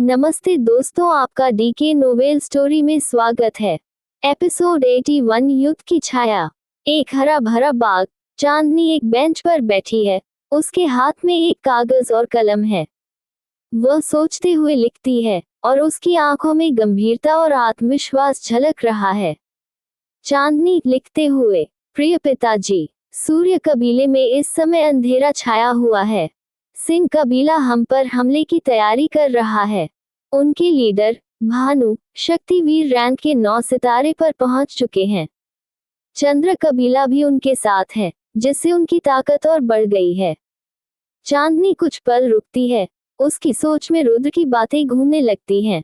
नमस्ते दोस्तों, आपका डीके नोवेल स्टोरी में स्वागत है। एपिसोड 81 युद्ध की छाया। एक हरा भरा बाग। चांदनी एक बेंच पर बैठी है। उसके हाथ में एक कागज और कलम है। वह सोचते हुए लिखती है और उसकी आंखों में गंभीरता और आत्मविश्वास झलक रहा है। चांदनी लिखते हुए, प्रिय पिताजी, सूर्य कबीले में इस समय अंधेरा छाया हुआ है। सिंह कबीला हम पर हमले की तैयारी कर रहा है। उनके लीडर भानु शक्तिवीर रैंक के 9 सितारे पर पहुंच चुके हैं। चंद्र कबीला भी उनके साथ है, जिससे उनकी ताकत और बढ़ गई है। चांदनी कुछ पल रुकती है। उसकी सोच में रुद्र की बातें घूमने लगती हैं।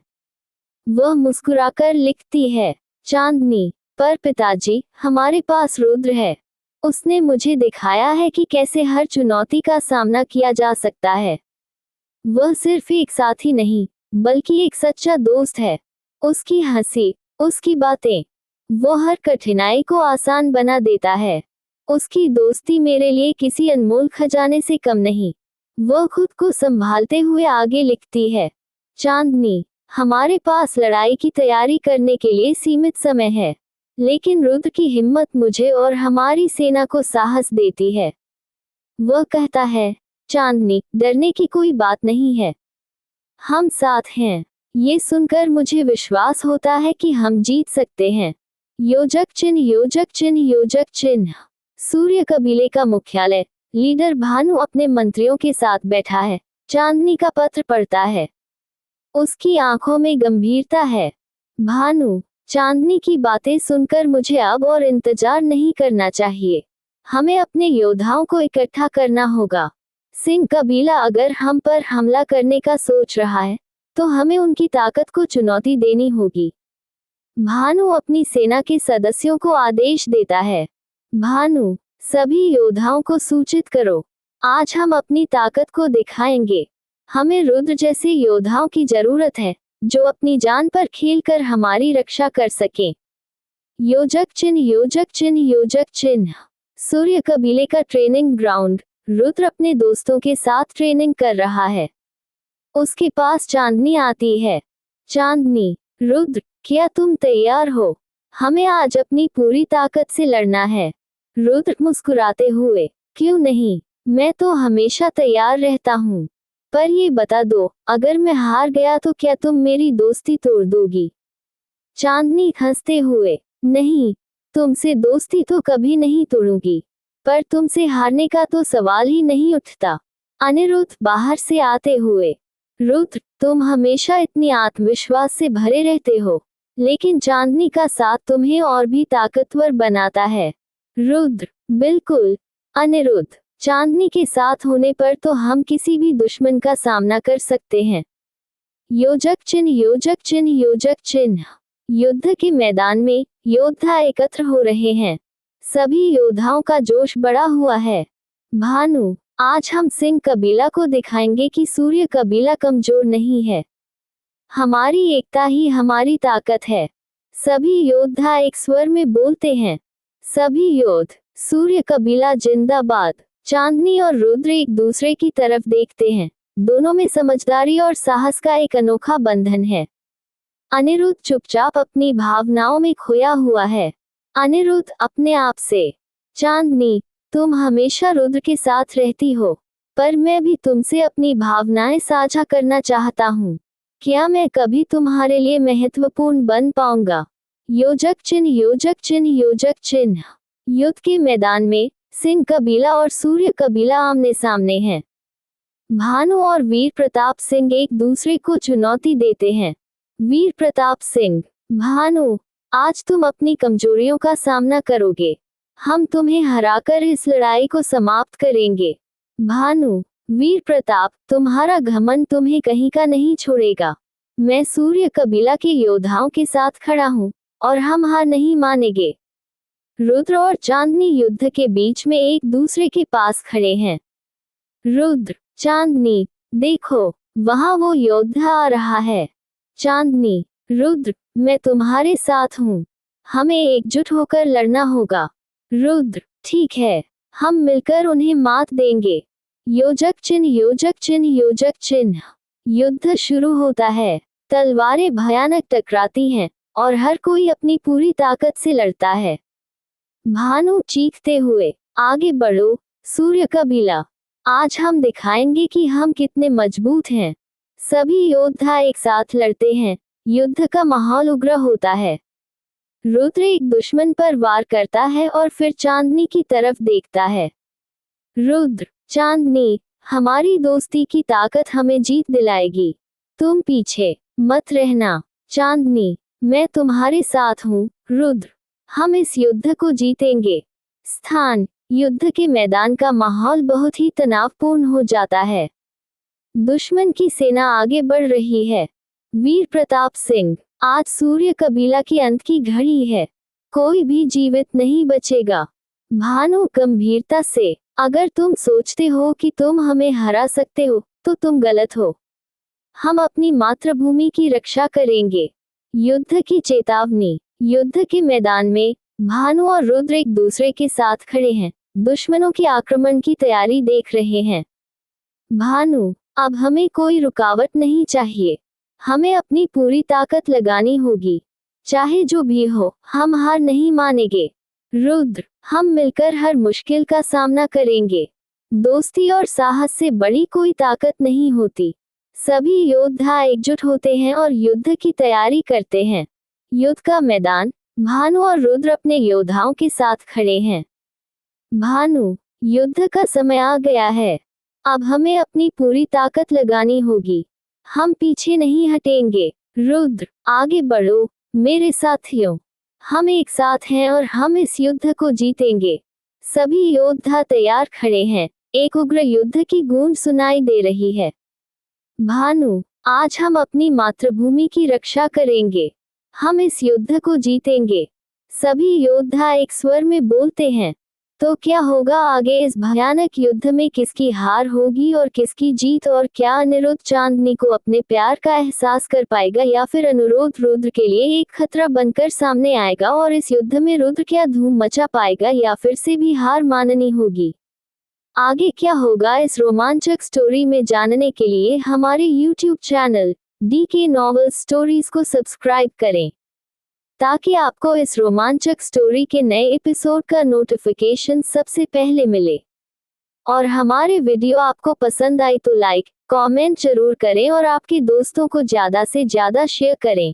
वह मुस्कुराकर लिखती है, चांदनी, पर पिताजी, हमारे पास रुद्र है। उसने मुझे दिखाया है कि कैसे हर चुनौती का सामना किया जा सकता है। वह सिर्फ एक साथी नहीं, बल्कि एक सच्चा दोस्त है। उसकी हंसी, उसकी बातें, वो हर कठिनाई को आसान बना देता है। उसकी दोस्ती मेरे लिए किसी अनमोल खजाने से कम नहीं। वह खुद को संभालते हुए आगे लिखती है, चांदनी, हमारे पास लड़ाई की तैयारी करने के लिए सीमित समय है, लेकिन रुद्र की हिम्मत मुझे और हमारी सेना को साहस देती है। वह कहता है, चांदनी, डरने की कोई बात नहीं है। हम साथ हैं। ये सुनकर मुझे विश्वास होता है कि हम जीत सकते हैं। योजक चिन्ह, योजक चिन्ह, योजक चिन्ह। सूर्य कबीले का मुख्यालय। लीडर भानु अपने मंत्रियों के साथ बैठा है। चांदनी का पत्र पढ़ता है। उसकी आंखों में गंभीरता है। भानु, चांदनी की बातें सुनकर मुझे अब और इंतजार नहीं करना चाहिए। हमें अपने योद्धाओं को इकट्ठा करना होगा। सिंह कबीला अगर हम पर हमला करने का सोच रहा है, तो हमें उनकी ताकत को चुनौती देनी होगी। भानु अपनी सेना के सदस्यों को आदेश देता है, भानु, सभी योद्धाओं को सूचित करो। आज हम अपनी ताकत को दिखाएंगे। हमें रुद्र जैसे योद्धाओं की जरूरत है, जो अपनी जान पर खेलकर हमारी रक्षा कर सकें। योजक चिन्ह, योजक चिन्ह, योजक चिन्ह। सूर्य कबीले का ट्रेनिंग ग्राउंड। रुद्र अपने दोस्तों के साथ ट्रेनिंग कर रहा है। उसके पास चांदनी आती है। चांदनी, रुद्र, क्या तुम तैयार हो? हमें आज अपनी पूरी ताकत से लड़ना है। रुद्र मुस्कुराते हुए, क्यों नहीं, मैं तो हमेशा तैयार रहता हूँ। पर ये बता दो, अगर मैं हार गया तो क्या तुम मेरी दोस्ती तोड़ दोगी? चांदनी हंसते हुए, नहीं, तुमसे दोस्ती तो कभी नहीं तोड़ूंगी, पर तुमसे हारने का तो सवाल ही नहीं उठता। अनिरुद्ध बाहर से आते हुए, रुद्र, तुम हमेशा इतनी आत्मविश्वास से भरे रहते हो, लेकिन चांदनी का साथ तुम्हें और भी ताकतवर बनाता है। रुद्र, बिल्कुल। अनिरुद्ध, चांदनी के साथ होने पर तो हम किसी भी दुश्मन का सामना कर सकते हैं। योजक चिन्ह, योजक चिन्ह, योजक चिन्ह। युद्ध के मैदान में योद्धा एकत्र हो रहे हैं। सभी योद्धाओं का जोश बढ़ा हुआ है। भानु, आज हम सिंह कबीला को दिखाएंगे कि सूर्य कबीला कमजोर नहीं है। हमारी एकता ही हमारी ताकत है। सभी योद्धा एक स्वर में बोलते हैं, सभी योद्ध, सूर्य कबीला जिंदाबाद। चांदनी और रुद्र एक दूसरे की तरफ देखते हैं। दोनों में समझदारी और साहस का एक अनोखा बंधन है। अनिरुद्ध चुपचाप अपनी भावनाओं में खोया हुआ है। अनिरुद्ध अपने आप से, चांदनी, तुम हमेशा रुद्र के साथ रहती हो, पर मैं भी तुमसे अपनी भावनाएं साझा करना चाहता हूँ। क्या मैं कभी तुम्हारे लिए महत्वपूर्ण बन पाऊंगा? योजक चिन्ह, योजक चिन्ह, योजक चिन्ह। युद्ध के मैदान में सिंह कबीला और सूर्य कबीला आमने सामने हैं। भानु और वीर प्रताप सिंह एक दूसरे को चुनौती देते हैं। वीर प्रताप सिंह, भानु, आज तुम अपनी कमजोरियों का सामना करोगे। हम तुम्हें हराकर इस लड़ाई को समाप्त करेंगे। भानु, वीर प्रताप, तुम्हारा घमंड तुम्हें कहीं का नहीं छोड़ेगा। मैं सूर्य कबीला के योद्धाओं के साथ खड़ा हूँ, और हम हार नहीं मानेंगे। रुद्र और चांदनी युद्ध के बीच में एक दूसरे के पास खड़े हैं। रुद्र, चांदनी, देखो, वहां वो योद्धा आ रहा है। चांदनी, रुद्र, मैं तुम्हारे साथ हूँ। हमें एकजुट होकर लड़ना होगा। रुद्र, ठीक है, हम मिलकर उन्हें मात देंगे। योजक चिन्ह, योजक चिन्ह, योजक चिन्ह। युद्ध शुरू होता है। तलवारें भयानक टकराती हैं और हर कोई अपनी पूरी ताकत से लड़ता है। भानु चीखते हुए, आगे बढ़ो सूर्य कबीला, आज हम दिखाएंगे कि हम कितने मजबूत हैं। सभी योद्धा एक साथ लड़ते हैं। युद्ध का माहौल उग्र होता है। रुद्र एक दुश्मन पर वार करता है और फिर चांदनी की तरफ देखता है। रुद्र, चांदनी, हमारी दोस्ती की ताकत हमें जीत दिलाएगी। तुम पीछे मत रहना। चांदनी, मैं तुम्हारे साथ हूँ। रुद्र, हम इस युद्ध को जीतेंगे। स्थान, युद्ध के मैदान का माहौल बहुत ही तनावपूर्ण हो जाता है। दुश्मन की सेना आगे बढ़ रही है। वीर प्रताप सिंह, आज सूर्य कबीला की अंत की घड़ी है। कोई भी जीवित नहीं बचेगा। भानु गंभीरता से, अगर तुम सोचते हो कि तुम हमें हरा सकते हो तो तुम गलत हो। हम अपनी मातृभूमि की रक्षा करेंगे। युद्ध की चेतावनी, युद्ध के मैदान में भानु और रुद्र एक दूसरे के साथ खड़े हैं, दुश्मनों के आक्रमण की तैयारी देख रहे हैं। भानु, अब हमें कोई रुकावट नहीं चाहिए। हमें अपनी पूरी ताकत लगानी होगी। चाहे जो भी हो, हम हार नहीं मानेंगे। रुद्र, हम मिलकर हर मुश्किल का सामना करेंगे। दोस्ती और साहस से बड़ी कोई ताकत नहीं होती। सभी योद्धा एकजुट होते हैं और युद्ध की तैयारी करते हैं। युद्ध का मैदान, भानु और रुद्र अपने योद्धाओं के साथ खड़े हैं। भानु, युद्ध का समय आ गया है। अब हमें अपनी पूरी ताकत लगानी होगी। हम पीछे नहीं हटेंगे। रुद्र, आगे बढ़ो मेरे साथियों। हम एक साथ हैं और हम इस युद्ध को जीतेंगे। सभी योद्धा तैयार खड़े हैं। एक उग्र युद्ध की गूंज सुनाई दे रही है। भानु, आज हम अपनी मातृभूमि की रक्षा करेंगे। हम इस युद्ध को जीतेंगे। सभी योद्धा एक स्वर में बोलते हैं। तो क्या होगा आगे इस भयानक युद्ध में? किसकी हार होगी और किसकी जीत? और क्या अनिरुद्ध चांदनी को अपने प्यार का एहसास कर पाएगा या फिर अनुरोध रुद्र के लिए एक खतरा बनकर सामने आएगा और इस युद्ध में रुद्र क्या धूम मचा पाएगा या फिर से भी हार माननी होगी? आगे क्या होगा इस रोमांचक स्टोरी में जानने के लिए हमारे YouTube channel DK novel stories को सब्सक्राइब करें ताकि आपको इस रोमांचक स्टोरी के नए एपिसोड का नोटिफिकेशन सबसे पहले मिले। और हमारे वीडियो आपको पसंद आई तो लाइक, कमेंट जरूर करें और आपके दोस्तों को ज़्यादा से ज़्यादा शेयर करें।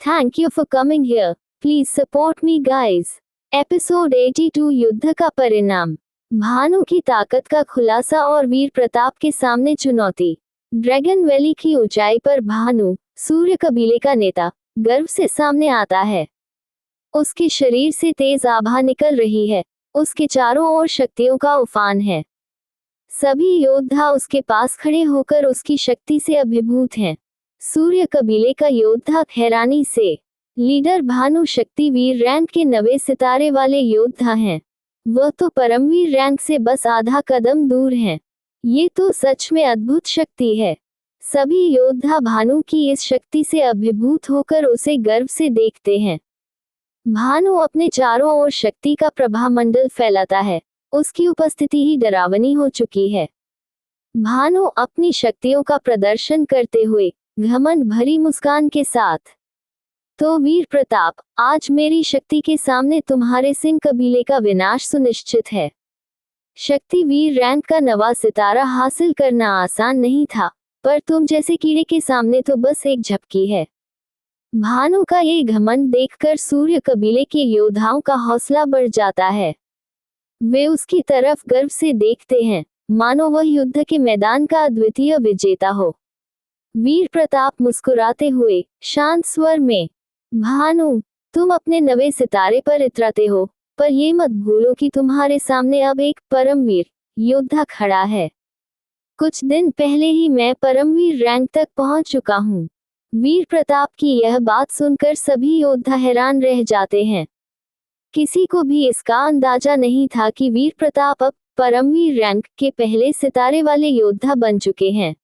Thank you for coming here. Please support me guys. Episode 82 युद्ध का परिणाम। भानु की ताकत का खुलासा और वीर प्रताप के सामने चुनौती। ड्रैगन वैली की ऊंचाई पर भानु, सूर्य कबीले का नेता, गर्व से सामने आता है। उसके शरीर से तेज आभा निकल रही है। उसके चारों ओर शक्तियों का उफान है। सभी योद्धा उसके पास खड़े होकर उसकी शक्ति से अभिभूत हैं। सूर्य कबीले का योद्धा हैरानी से, लीडर भानु शक्तिवीर रैंक के 90 सितारे वाले योद्धा हैं। वह तो परमवीर रैंक से बस आधा कदम दूर हैं। ये तो सच में अद्भुत शक्ति है। सभी योद्धा भानु की इस शक्ति से अभिभूत होकर उसे गर्व से देखते हैं। भानु अपने चारों ओर शक्ति का प्रभामंडल फैलाता है। उसकी उपस्थिति ही डरावनी हो चुकी है। भानु अपनी शक्तियों का प्रदर्शन करते हुए घमंड भरी मुस्कान के साथ, तो वीर प्रताप, आज मेरी शक्ति के सामने तुम्हारे सिंह कबीले का विनाश सुनिश्चित है। शक्तिवीर रैंक का 9वां सितारा हासिल करना आसान नहीं था, पर तुम जैसे कीड़े के सामने तो बस एक झपकी है। भानु का ये घमंड देखकर सूर्य कबीले के योद्धाओं का हौसला बढ़ जाता है। वे उसकी तरफ गर्व से देखते हैं, मानो वह युद्ध के मैदान का अद्वितीय विजेता हो। वीर प्रताप मुस्कुराते हुए शांत स्वर में, भानु, तुम अपने 9वें सितारे पर इतराते हो, पर ये मत भूलो कि तुम्हारे सामने अब एक परमवीर योद्धा खड़ा है। कुछ दिन पहले ही मैं परमवीर रैंक तक पहुंच चुका हूं। वीर प्रताप की यह बात सुनकर सभी योद्धा हैरान रह जाते हैं। किसी को भी इसका अंदाजा नहीं था कि वीर प्रताप अब परमवीर रैंक के पहले सितारे वाले योद्धा बन चुके हैं।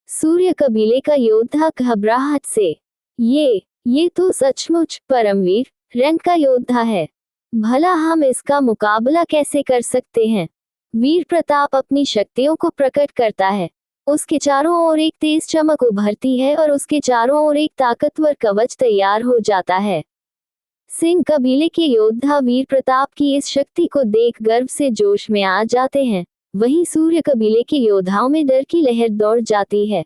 सूर्य कबीले का योद्धा घबराहट से, ये तो सचमुच परमवीर रैंक का योद्धा है। भला हम इसका मुकाबला कैसे कर सकते हैं? वीर प्रताप अपनी शक्तियों को प्रकट करता है। उसके चारों ओर एक तेज चमक उभरती है और उसके चारों ओर एक ताकतवर कवच तैयार हो जाता है। सिंह कबीले के योद्धा वीर प्रताप की इस शक्ति को देख गर्व से जोश में आ जाते हैं। वहीं सूर्य कबीले के योद्धाओं में डर की लहर दौड़ जाती है।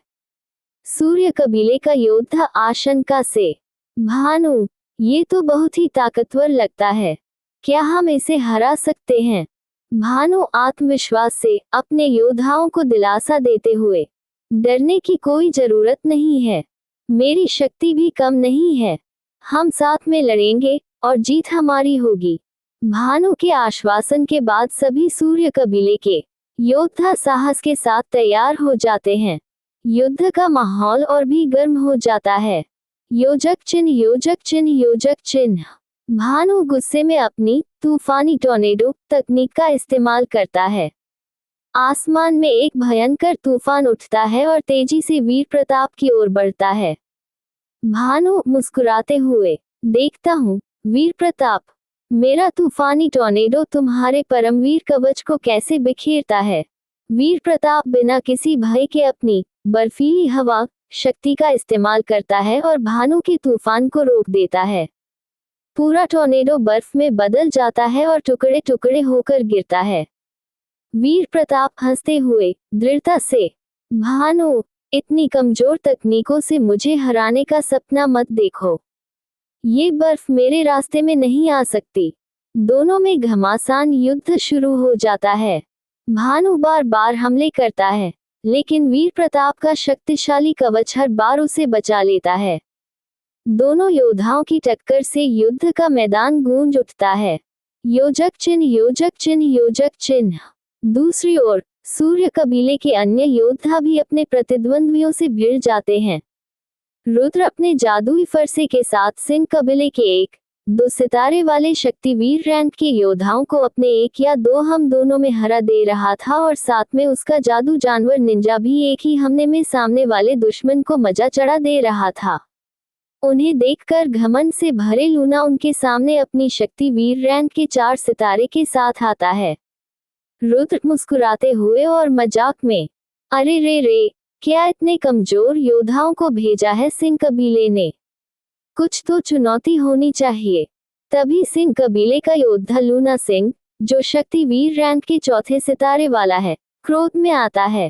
सूर्य कबीले का योद्धा आशंका से, भानु, ये तो बहुत ही ताकतवर लगता है, क्या हम इसे हरा सकते हैं? भानु आत्मविश्वास से अपने योद्धाओं को दिलासा देते हुए, डरने की कोई जरूरत नहीं है, मेरी शक्ति भी कम नहीं है, हम साथ में लड़ेंगे और जीत हमारी होगी। भानु के आश्वासन के बाद सभी सूर्य कबीले के योद्धा साहस के साथ तैयार हो जाते हैं। युद्ध का माहौल और भी गर्म हो जाता है। योजक चिन्ह, योजक चिन्ह, योजक चिन्ह। भानु गुस्से में अपनी तूफानी टॉर्नेडो तकनीक का इस्तेमाल करता है। आसमान में एक भयंकर तूफान उठता है और तेजी से वीर प्रताप की ओर बढ़ता है। भानु मुस्कुराते हुए, देखता हूँ वीर प्रताप, मेरा तूफानी टॉर्नेडो तुम्हारे परमवीर कवच को कैसे बिखेरता है। वीर प्रताप बिना किसी भय के अपनी बर्फीली हवा शक्ति का इस्तेमाल करता है और भानु के तूफान को रोक देता है। पूरा टॉर्नेडो बर्फ में बदल जाता है और टुकड़े टुकड़े होकर गिरता है। वीर प्रताप हंसते हुए दृढ़ता से, भानु, इतनी कमजोर तकनीकों से मुझे हराने का सपना मत देखो, ये बर्फ मेरे रास्ते में नहीं आ सकती। दोनों में घमासान युद्ध शुरू हो जाता है। भानु बार बार हमले करता है, लेकिन वीर प्रताप का शक्तिशाली कवच हर बार उसे बचा लेता है। दोनों योद्धाओं की टक्कर से युद्ध का मैदान गूंज उठता है। योजक चिन्ह, योजक चिन्ह, योजक चिन्ह। दूसरी ओर सूर्य कबीले के अन्य योद्धा भी अपने प्रतिद्वंद्वियों से भिड़ जाते हैं। रुद्र अपने जादुई फरसे के साथ सिंह कबीले के 1-2 सितारे वाले शक्तिवीर रैंक के योद्धाओं को अपने 1 या 2 हम दोनों में हरा दे रहा था और साथ में उसका जादू जानवर निंजा भी एक ही हमले में सामने वाले दुश्मन को मजा चढ़ा दे रहा था। उन्हें देखकर घमंड से भरे लूना उनके सामने अपनी शक्तिवीर रैंक के 4 सितारे के साथ आता है। रुद्र मुस्कुराते हुए और मजाक में, अरे रे रे, क्या इतने कमजोर योद्धाओं को भेजा है सिंह कबीले ने? कुछ तो चुनौती होनी चाहिए। तभी सिंह कबीले का योद्धा लूना सिंह, जो शक्तिवीर रैंक के 4थे सितारे वाला है, क्रोध में आता है।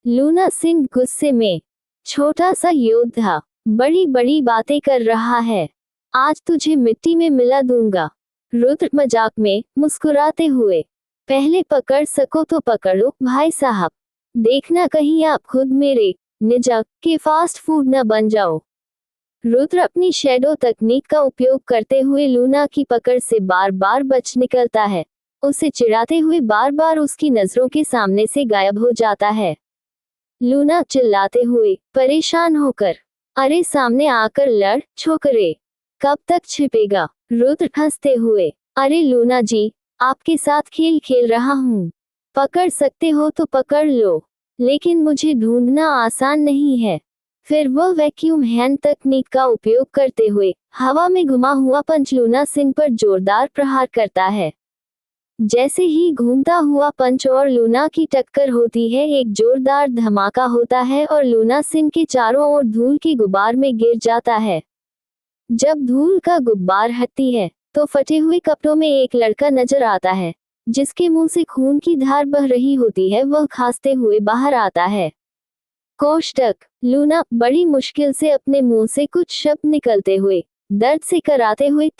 लूना सिंह गुस्से में, छोटा सा योद्धा, बड़ी बड़ी बातें कर रहा है, आज तुझे मिट्टी में मिला दूंगा। रुद्र मजाक में मुस्कुराते हुए, पहले पकड़ सको तो पकड़ो भाई साहब, देखना कहीं आप खुद मेरे निंजा के फास्ट फूड न बन जाओ। रुद्र अपनी शैडो तकनीक का उपयोग करते हुए लूना की पकड़ से बार बार बच निकलता है। उसे चिढ़ाते हुए बार बार उसकी नजरों के सामने से गायब हो जाता है। लूना चिल्लाते हुए परेशान होकर, अरे सामने आकर लड़ छोकरे, कब तक छिपेगा? रुद्र हंसते हुए, अरे लूना जी, आपके साथ खेल खेल रहा हूँ, पकड़ सकते हो तो पकड़ लो, लेकिन मुझे ढूंढना आसान नहीं है। फिर वह वैक्यूम हैंड तकनीक का उपयोग करते हुए हवा में घुमा हुआ पंच लूना सिंह पर जोरदार प्रहार करता है। जैसे ही घूमता हुआ पंच और लूना की टक्कर होती है, एक जोरदार धमाका होता है और लूना सिंह के चारों ओर धूल के गुब्बार में गिर जाता है। जब धूल का गुब्बार हटती है तो फटे हुए कपड़ों में एक लड़का नजर आता है, जिसके मुंह से खून की धार बह रही होती है। वह खांसते हुए बाहर आता है। कोष्टक, लूना बड़ी मुश्किल से अपने मुंह से कुछ शब्द निकलते हुए दर्द से कराते हुए,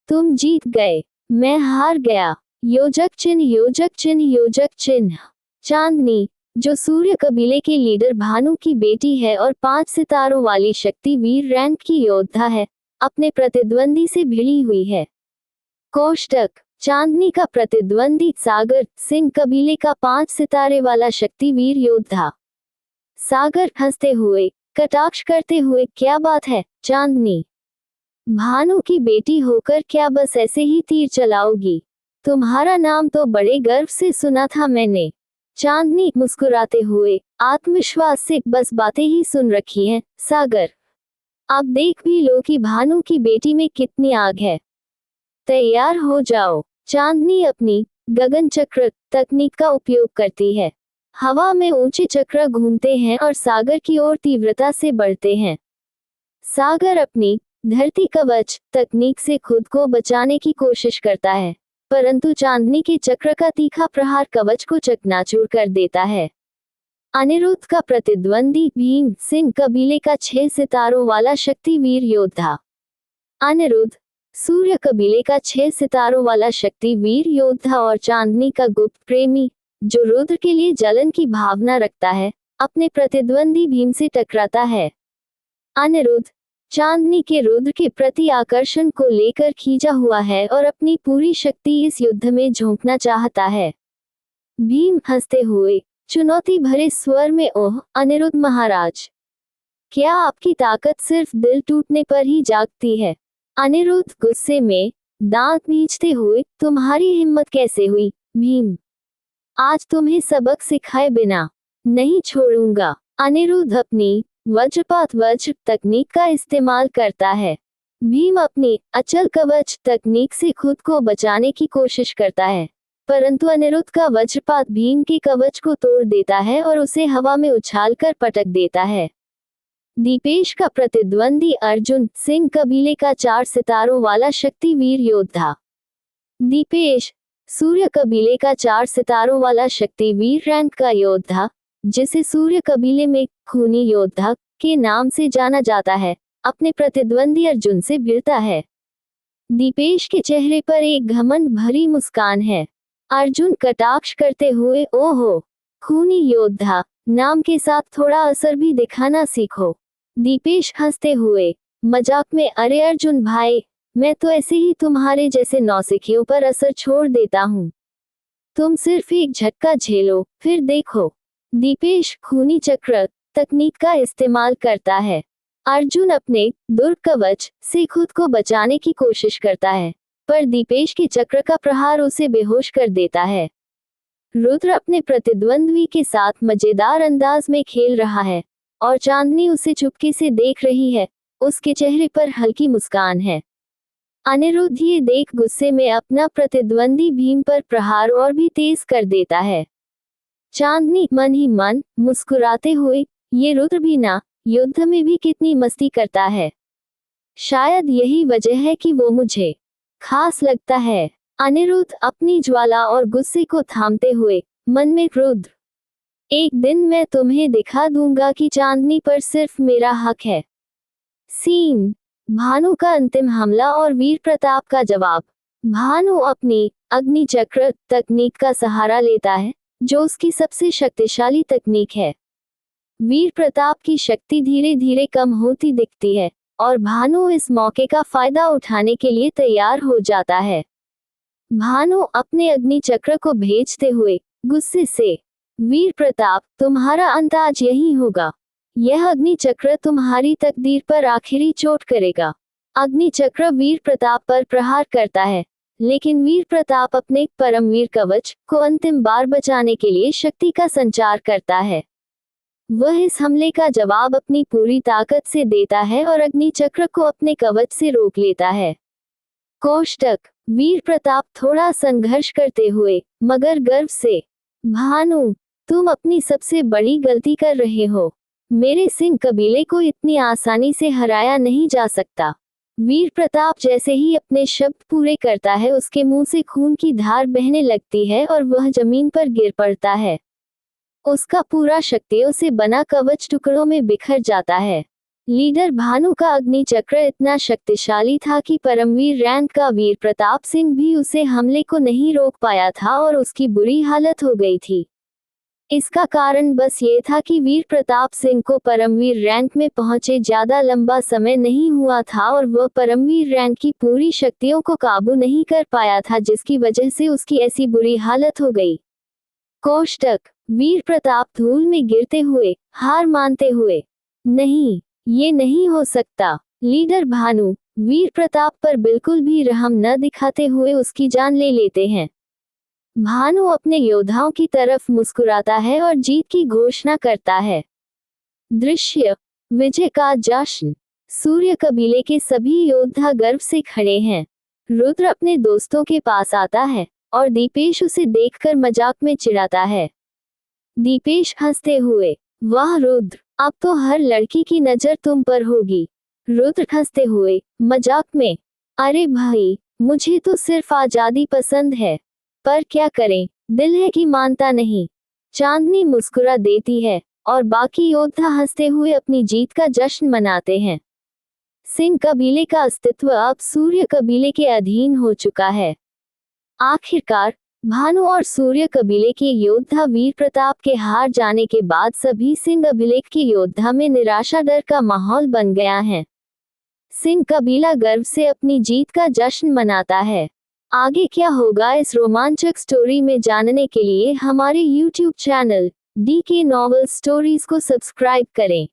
तुम जीत गए, मैं हार गया। योजक चिन्ह, योजक चिन्ह, योजक चिन्ह। चांदनी, जो सूर्य कबीले के लीडर भानु की बेटी है और 5 सितारों वाली शक्तिवीर रैंक की योद्धा है, अपने प्रतिद्वंदी से भिड़ी हुई है। कोष्टक, चांदनी का प्रतिद्वंदी सागर, सिंह कबीले का 5 सितारे वाला शक्तिवीर योद्धा। सागर हंसते हुए कटाक्ष करते हुए, क्या बात है चांदनी, भानु की बेटी होकर क्या बस ऐसे ही तीर चलाओगी? तुम्हारा नाम तो बड़े गर्व से सुना था मैंने। चांदनी मुस्कुराते हुए आत्मविश्वास से, बस बातें ही सुन रखी हैं सागर, अब देख भी लो कि भानु की बेटी में कितनी आग है। तैयार हो जाओ। चांदनी अपनी गगन चक्र तकनीक का उपयोग करती है। हवा में ऊंचे चक्र घूमते हैं और सागर की ओर तीव्रता से बढ़ते हैं। सागर अपनी धरती कवच तकनीक से खुद को बचाने की कोशिश करता है, परंतु चांदनी के चक्र का तीखा प्रहार कवच को चकनाचूर कर देता है। अनिरुद्ध का प्रतिद्वंदी भीम सिंह कबीले का 6 सितारों वाला शक्तिवीर योद्धा। अनिरुद्ध सूर्य कबीले का 6 सितारों वाला शक्तिवीर योद्धा और चांदनी का गुप्त प्रेमी, जो रुद्र के लिए जलन की भावना रखता है, अपने प्रतिद्वंदी भीम से टकराता है। अनिरुद्ध चांदनी के रुद्र के प्रति आकर्षण को लेकर खींचा हुआ है और अपनी पूरी शक्ति इस युद्ध में झोंकना चाहता है। भीम हंसते हुए चुनौती भरे स्वर में, ओह अनिरुद्ध महाराज, क्या आपकी ताकत सिर्फ दिल टूटने पर ही जागती है? अनिरुद्ध गुस्से में दांत भींचते हुए, तुम्हारी हिम्मत कैसे हुई भीम? आज तुम्हें सबक सिखाए बिना नहीं छोड़ूंगा। अनिरुद्ध अपनी वज्रपात वज्र तकनीक का इस्तेमाल करता है। भीम अपनी अचल कवच तकनीक से खुद को बचाने की कोशिश करता है, परंतु अनिरुद्ध का वज्रपात भीम के कवच को तोड़ देता है और उसे हवा में उछालकर पटक देता है। दीपेश का प्रतिद्वंदी अर्जुन सिंह कबीले का 4 सितारों वाला शक्तिवीर योद्धा। दीपेश सूर्य कबीले का 4 सितारों वाला शक्तिवीर रैंक का योद्धा, जिसे सूर्य कबीले में खूनी योद्धा के नाम से जाना जाता है, अपने प्रतिद्वंदी अर्जुन से भिड़ता है। दीपेश के चेहरे पर एक घमंड भरी मुस्कान है। अर्जुन कटाक्ष करते हुए, ओहो खूनी योद्धा नाम के साथ थोड़ा असर भी दिखाना सीखो। दीपेश हंसते हुए मजाक में, अरे अर्जुन भाई, मैं तो ऐसे ही तुम्हारे जैसे नौसिखियों पर असर छोड़ देता हूँ। तुम सिर्फ एक झटका झेलो, फिर देखो। दीपेश खूनी चक्र तकनीक का इस्तेमाल करता है। अर्जुन अपने दुर्ग कवच से खुद को बचाने की कोशिश करता है, पर दीपेश के चक्र का प्रहार उसे बेहोश कर देता है। रुद्र अपने प्रतिद्वंद्वी के साथ मजेदार अंदाज में खेल रहा है और चांदनी उसे चुपके से देख रही है। उसके चेहरे पर हल्की मुस्कान है। अनिरुद्ध ये देख गुस्से में अपना प्रतिद्वंदी भीम पर प्रहार और भी तेज कर देता है। चांदनी मन ही मन मुस्कुराते हुए, ये रुद्र भी ना युद्ध में भी कितनी मस्ती करता है। शायद यही वजह है कि वो मुझे खास लगता है। अनिरुद्ध अपनी ज्वाला और गुस्से को थामते हुए मन में, रुद्र, एक दिन मैं तुम्हें दिखा दूंगा कि चांदनी पर सिर्फ मेरा हक है। सीन भानु का अंतिम हमला और वीर प्रताप का जवाब। भानु अपनी अग्नि चक्र तकनीक का सहारा लेता है, जो उसकी सबसे शक्तिशाली तकनीक है। वीर प्रताप की शक्ति धीरे धीरे कम होती दिखती है और भानु इस मौके का फायदा उठाने के लिए तैयार हो जाता है। भानु अपने अग्नि चक्र को भेजते हुए गुस्से से, वीर प्रताप, तुम्हारा अंत आज यही होगा। यह अग्नि चक्र तुम्हारी तकदीर पर आखिरी चोट करेगा। अग्नि चक्र वीर प्रताप पर प्रहार करता है, लेकिन वीर प्रताप अपने परमवीर कवच को अंतिम बार बचाने के लिए शक्ति का संचार करता है। वह इस हमले का जवाब अपनी पूरी ताकत से देता है और अग्नि चक्र को अपने कवच से रोक लेता है। कोष्टक वीर प्रताप थोड़ा संघर्ष करते हुए मगर गर्व से, भानु, तुम अपनी सबसे बड़ी गलती कर रहे हो। मेरे सिंह कबीले को इतनी आसानी से हराया नहीं जा सकता। वीर प्रताप जैसे ही अपने शब्द पूरे करता है, उसके मुंह से खून की धार बहने लगती है और वह जमीन पर गिर पड़ता है। उसका पूरा शक्तियों से बना कवच टुकड़ों में बिखर जाता है। लीडर भानु का अग्नि चक्र इतना शक्तिशाली था कि परमवीर रैंक का वीर प्रताप सिंह भी उसे हमले को नहीं रोक पाया था और उसकी बुरी हालत हो गई थी। इसका कारण बस ये था कि वीर प्रताप सिंह को परमवीर रैंक में पहुंचे ज्यादा लंबा समय नहीं हुआ था और वह परमवीर रैंक की पूरी शक्तियों को काबू नहीं कर पाया था, जिसकी वजह से उसकी ऐसी बुरी हालत हो गई। कोष्टक वीर प्रताप धूल में गिरते हुए हार मानते हुए, नहीं, ये नहीं हो सकता। लीडर भानु वीर प्रताप पर बिल्कुल भी रहम न दिखाते हुए उसकी जान ले लेते हैं। भानु अपने योद्धाओं की तरफ मुस्कुराता है और जीत की घोषणा करता है। दृश्य विजय का जश्न। सूर्य कबीले के सभी योद्धा गर्व से खड़े हैं। रुद्र अपने दोस्तों के पास आता है और दीपेश उसे देखकर मजाक में चिढ़ाता है। दीपेश हंसते हुए, वाह रुद्र, अब तो हर लड़की की नजर तुम पर होगी। रुद्र हंसते हुए, मजाक में, अरे भाई, मुझे तो सिर्फ आजादी पसंद है, पर क्या करें, दिल है कि मानता नहीं। चांदनी मुस्कुरा देती है और बाकी योद्धा हंसते हुए अपनी जीत का जश्न मनाते हैं। सिंह कबीले का अस्तित्व अब सूर्य कबीले के अधीन हो चुका है। आखिरकार भानु और सूर्य कबीले के योद्धा वीर प्रताप के हार जाने के बाद सभी सिंह अभिलेख के योद्धा में निराशा डर का माहौल बन गया है। सिंह कबीला गर्व से अपनी जीत का जश्न मनाता है। आगे क्या होगा इस रोमांचक स्टोरी में जानने के लिए हमारे YouTube channel DK novel stories को सब्सक्राइब करें,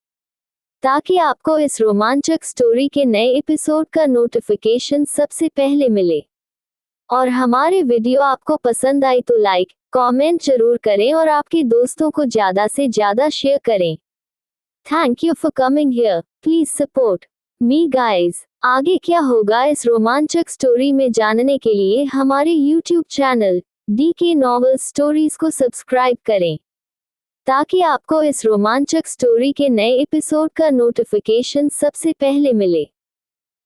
ताकि आपको इस रोमांचक स्टोरी के नए एपिसोड का नोटिफिकेशन सबसे पहले मिले। और हमारे वीडियो आपको पसंद आई तो लाइक, कमेंट जरूर करें और आपके दोस्तों को ज्यादा से ज्यादा शेयर करें। Thank you for coming here, please support me guys. आगे क्या होगा इस रोमांचक स्टोरी में जानने के लिए हमारे YouTube channel DK novel stories को सब्सक्राइब करें, ताकि आपको इस रोमांचक स्टोरी के नए एपिसोड का नोटिफिकेशन सबसे पहले मिले।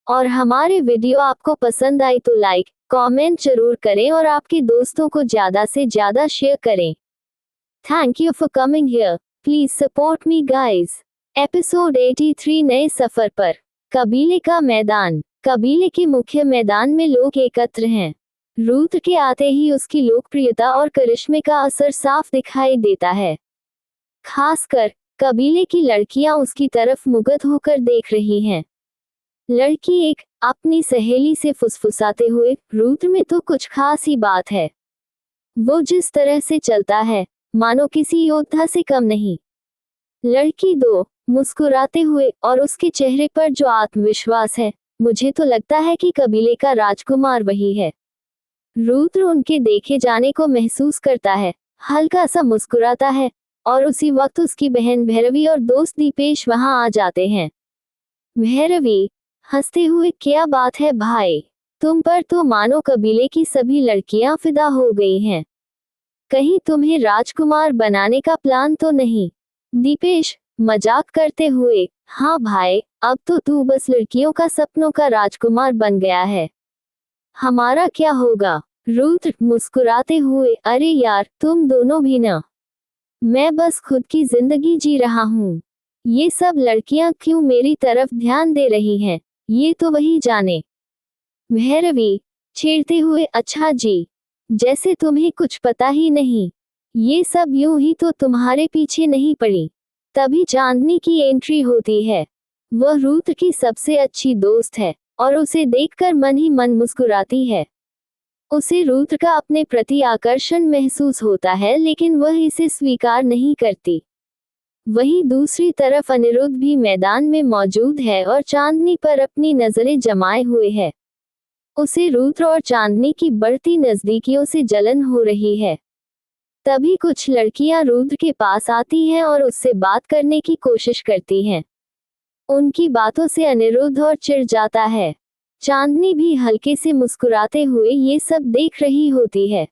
और हमारे वीडियो आपको पसंद आई तो लाइक, कमेंट जरूर करें और आपके दोस्तों को ज्यादा से ज्यादा शेयर करें। Thank you for coming here, please support me guys. Episode 83 नए सफर पर। कबीले का मैदान। कबीले के मुख्य मैदान में लोग एकत्र हैं। रुद्र के आते ही उसकी लोकप्रियता और करिश्मे का असर साफ दिखाई देता है। खासकर कबीले की लड़कियां उसकी तरफ मुग्ध होकर देख रही हैं। लड़की एक अपनी सहेली से फुसफुसाते हुए, रुद्र में तो कुछ खास ही बात है। वो जिस तरह से चलता है, मानो किसी योद्धा से कम नहीं। लड़की दो मुस्कुराते हुए, और उसके चेहरे पर जो आत्मविश्वास है, मुझे तो लगता है कि कबीले का राजकुमार वही है। रुद्र उनके देखे जाने को महसूस करता है, हल्का सा मुस्कुराता है, और उसी वक्त उसकी बहन भैरवी और दोस्त दीपेश वहां आ जाते हैं। भैरवी हंसते हुए, क्या बात है भाई, तुम पर तो मानो कबीले की सभी लड़कियां फिदा हो गई हैं। कहीं तुम्हें राजकुमार बनाने का प्लान तो नहीं? दीपेश मजाक करते हुए, हाँ भाई, अब तो तू बस लड़कियों का सपनों का राजकुमार बन गया है। हमारा क्या होगा? रुद्र मुस्कुराते हुए, अरे यार, तुम दोनों भी ना। मैं बस खुद की जिंदगी जी रहा हूँ। ये सब लड़कियां क्यों मेरी तरफ ध्यान दे रही हैं, ये तो वही जाने। भैरवी छेड़ते हुए, अच्छा जी, जैसे तुम्हें कुछ पता ही नहीं। ये सब यूं ही तो तुम्हारे पीछे नहीं पड़ी। तभी चांदनी की एंट्री होती है। वह रुद्र की सबसे अच्छी दोस्त है और उसे देखकर मन ही मन मुस्कुराती है। उसे रुद्र का अपने प्रति आकर्षण महसूस होता है, लेकिन वह इसे स्वीकार नहीं करती। वहीं दूसरी तरफ अनिरुद्ध भी मैदान में मौजूद है और चांदनी पर अपनी नजरें जमाए हुए है। उसे रुद्र और चांदनी की बढ़ती नजदीकियों से जलन हो रही है। तभी कुछ लड़कियां रुद्र के पास आती हैं और उससे बात करने की कोशिश करती हैं। उनकी बातों से अनिरुद्ध और चिढ़ जाता है। चांदनी भी हल्के से मुस्कुराते हुए ये सब देख रही होती है।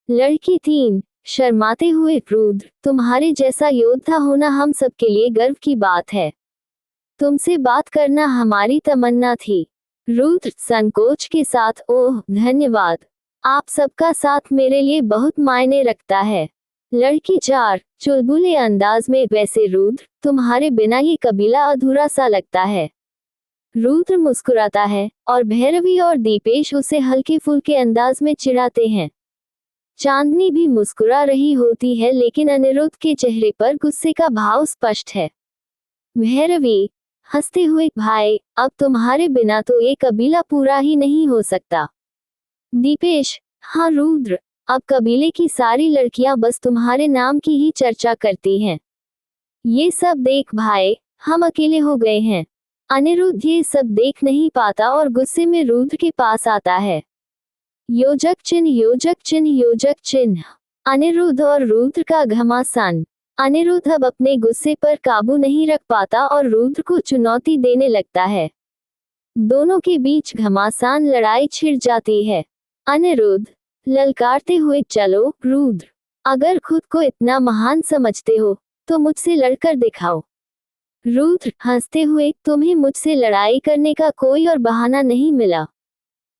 लड़की 3 शर्माते हुए, रुद्र, तुम्हारे जैसा योद्धा होना हम सबके लिए गर्व की बात है। तुमसे बात करना हमारी तमन्ना थी। रुद्र संकोच के साथ, ओह धन्यवाद, आप सबका साथ मेरे लिए बहुत मायने रखता है। लड़की 4 चुलबुले अंदाज में, वैसे रुद्र, तुम्हारे बिना ये कबीला अधूरा सा लगता है। रुद्र मुस्कुराता है और भैरवी और दीपेश उसे हल्के फुल्के अंदाज में चिढ़ाते हैं। चांदनी भी मुस्कुरा रही होती है, लेकिन अनिरुद्ध के चेहरे पर गुस्से का भाव स्पष्ट है। भैरवी हंसते हुए, भाई, अब तुम्हारे बिना तो ये कबीला पूरा ही नहीं हो सकता। दीपेश, हाँ रुद्र, अब कबीले की सारी लड़कियां बस तुम्हारे नाम की ही चर्चा करती हैं। ये सब देख भाई, हम अकेले हो गए हैं। अनिरुद्ध ये सब देख नहीं पाता और गुस्से में रुद्र के पास आता है। योजक चिन्ह, योजक चिन्ह, योजक चिन्ह। अनिरुद्ध और रुद्र का घमासान। अनिरुद्ध अब अपने गुस्से पर काबू नहीं रख पाता और रुद्र को चुनौती देने लगता है। दोनों के बीच घमासान लड़ाई छिड़ जाती है। अनिरुद्ध ललकारते हुए, चलो रुद्र, अगर खुद को इतना महान समझते हो तो मुझसे लड़कर दिखाओ। रुद्र हंसते हुए, तुम्हें मुझसे लड़ाई करने का कोई और बहाना नहीं मिला,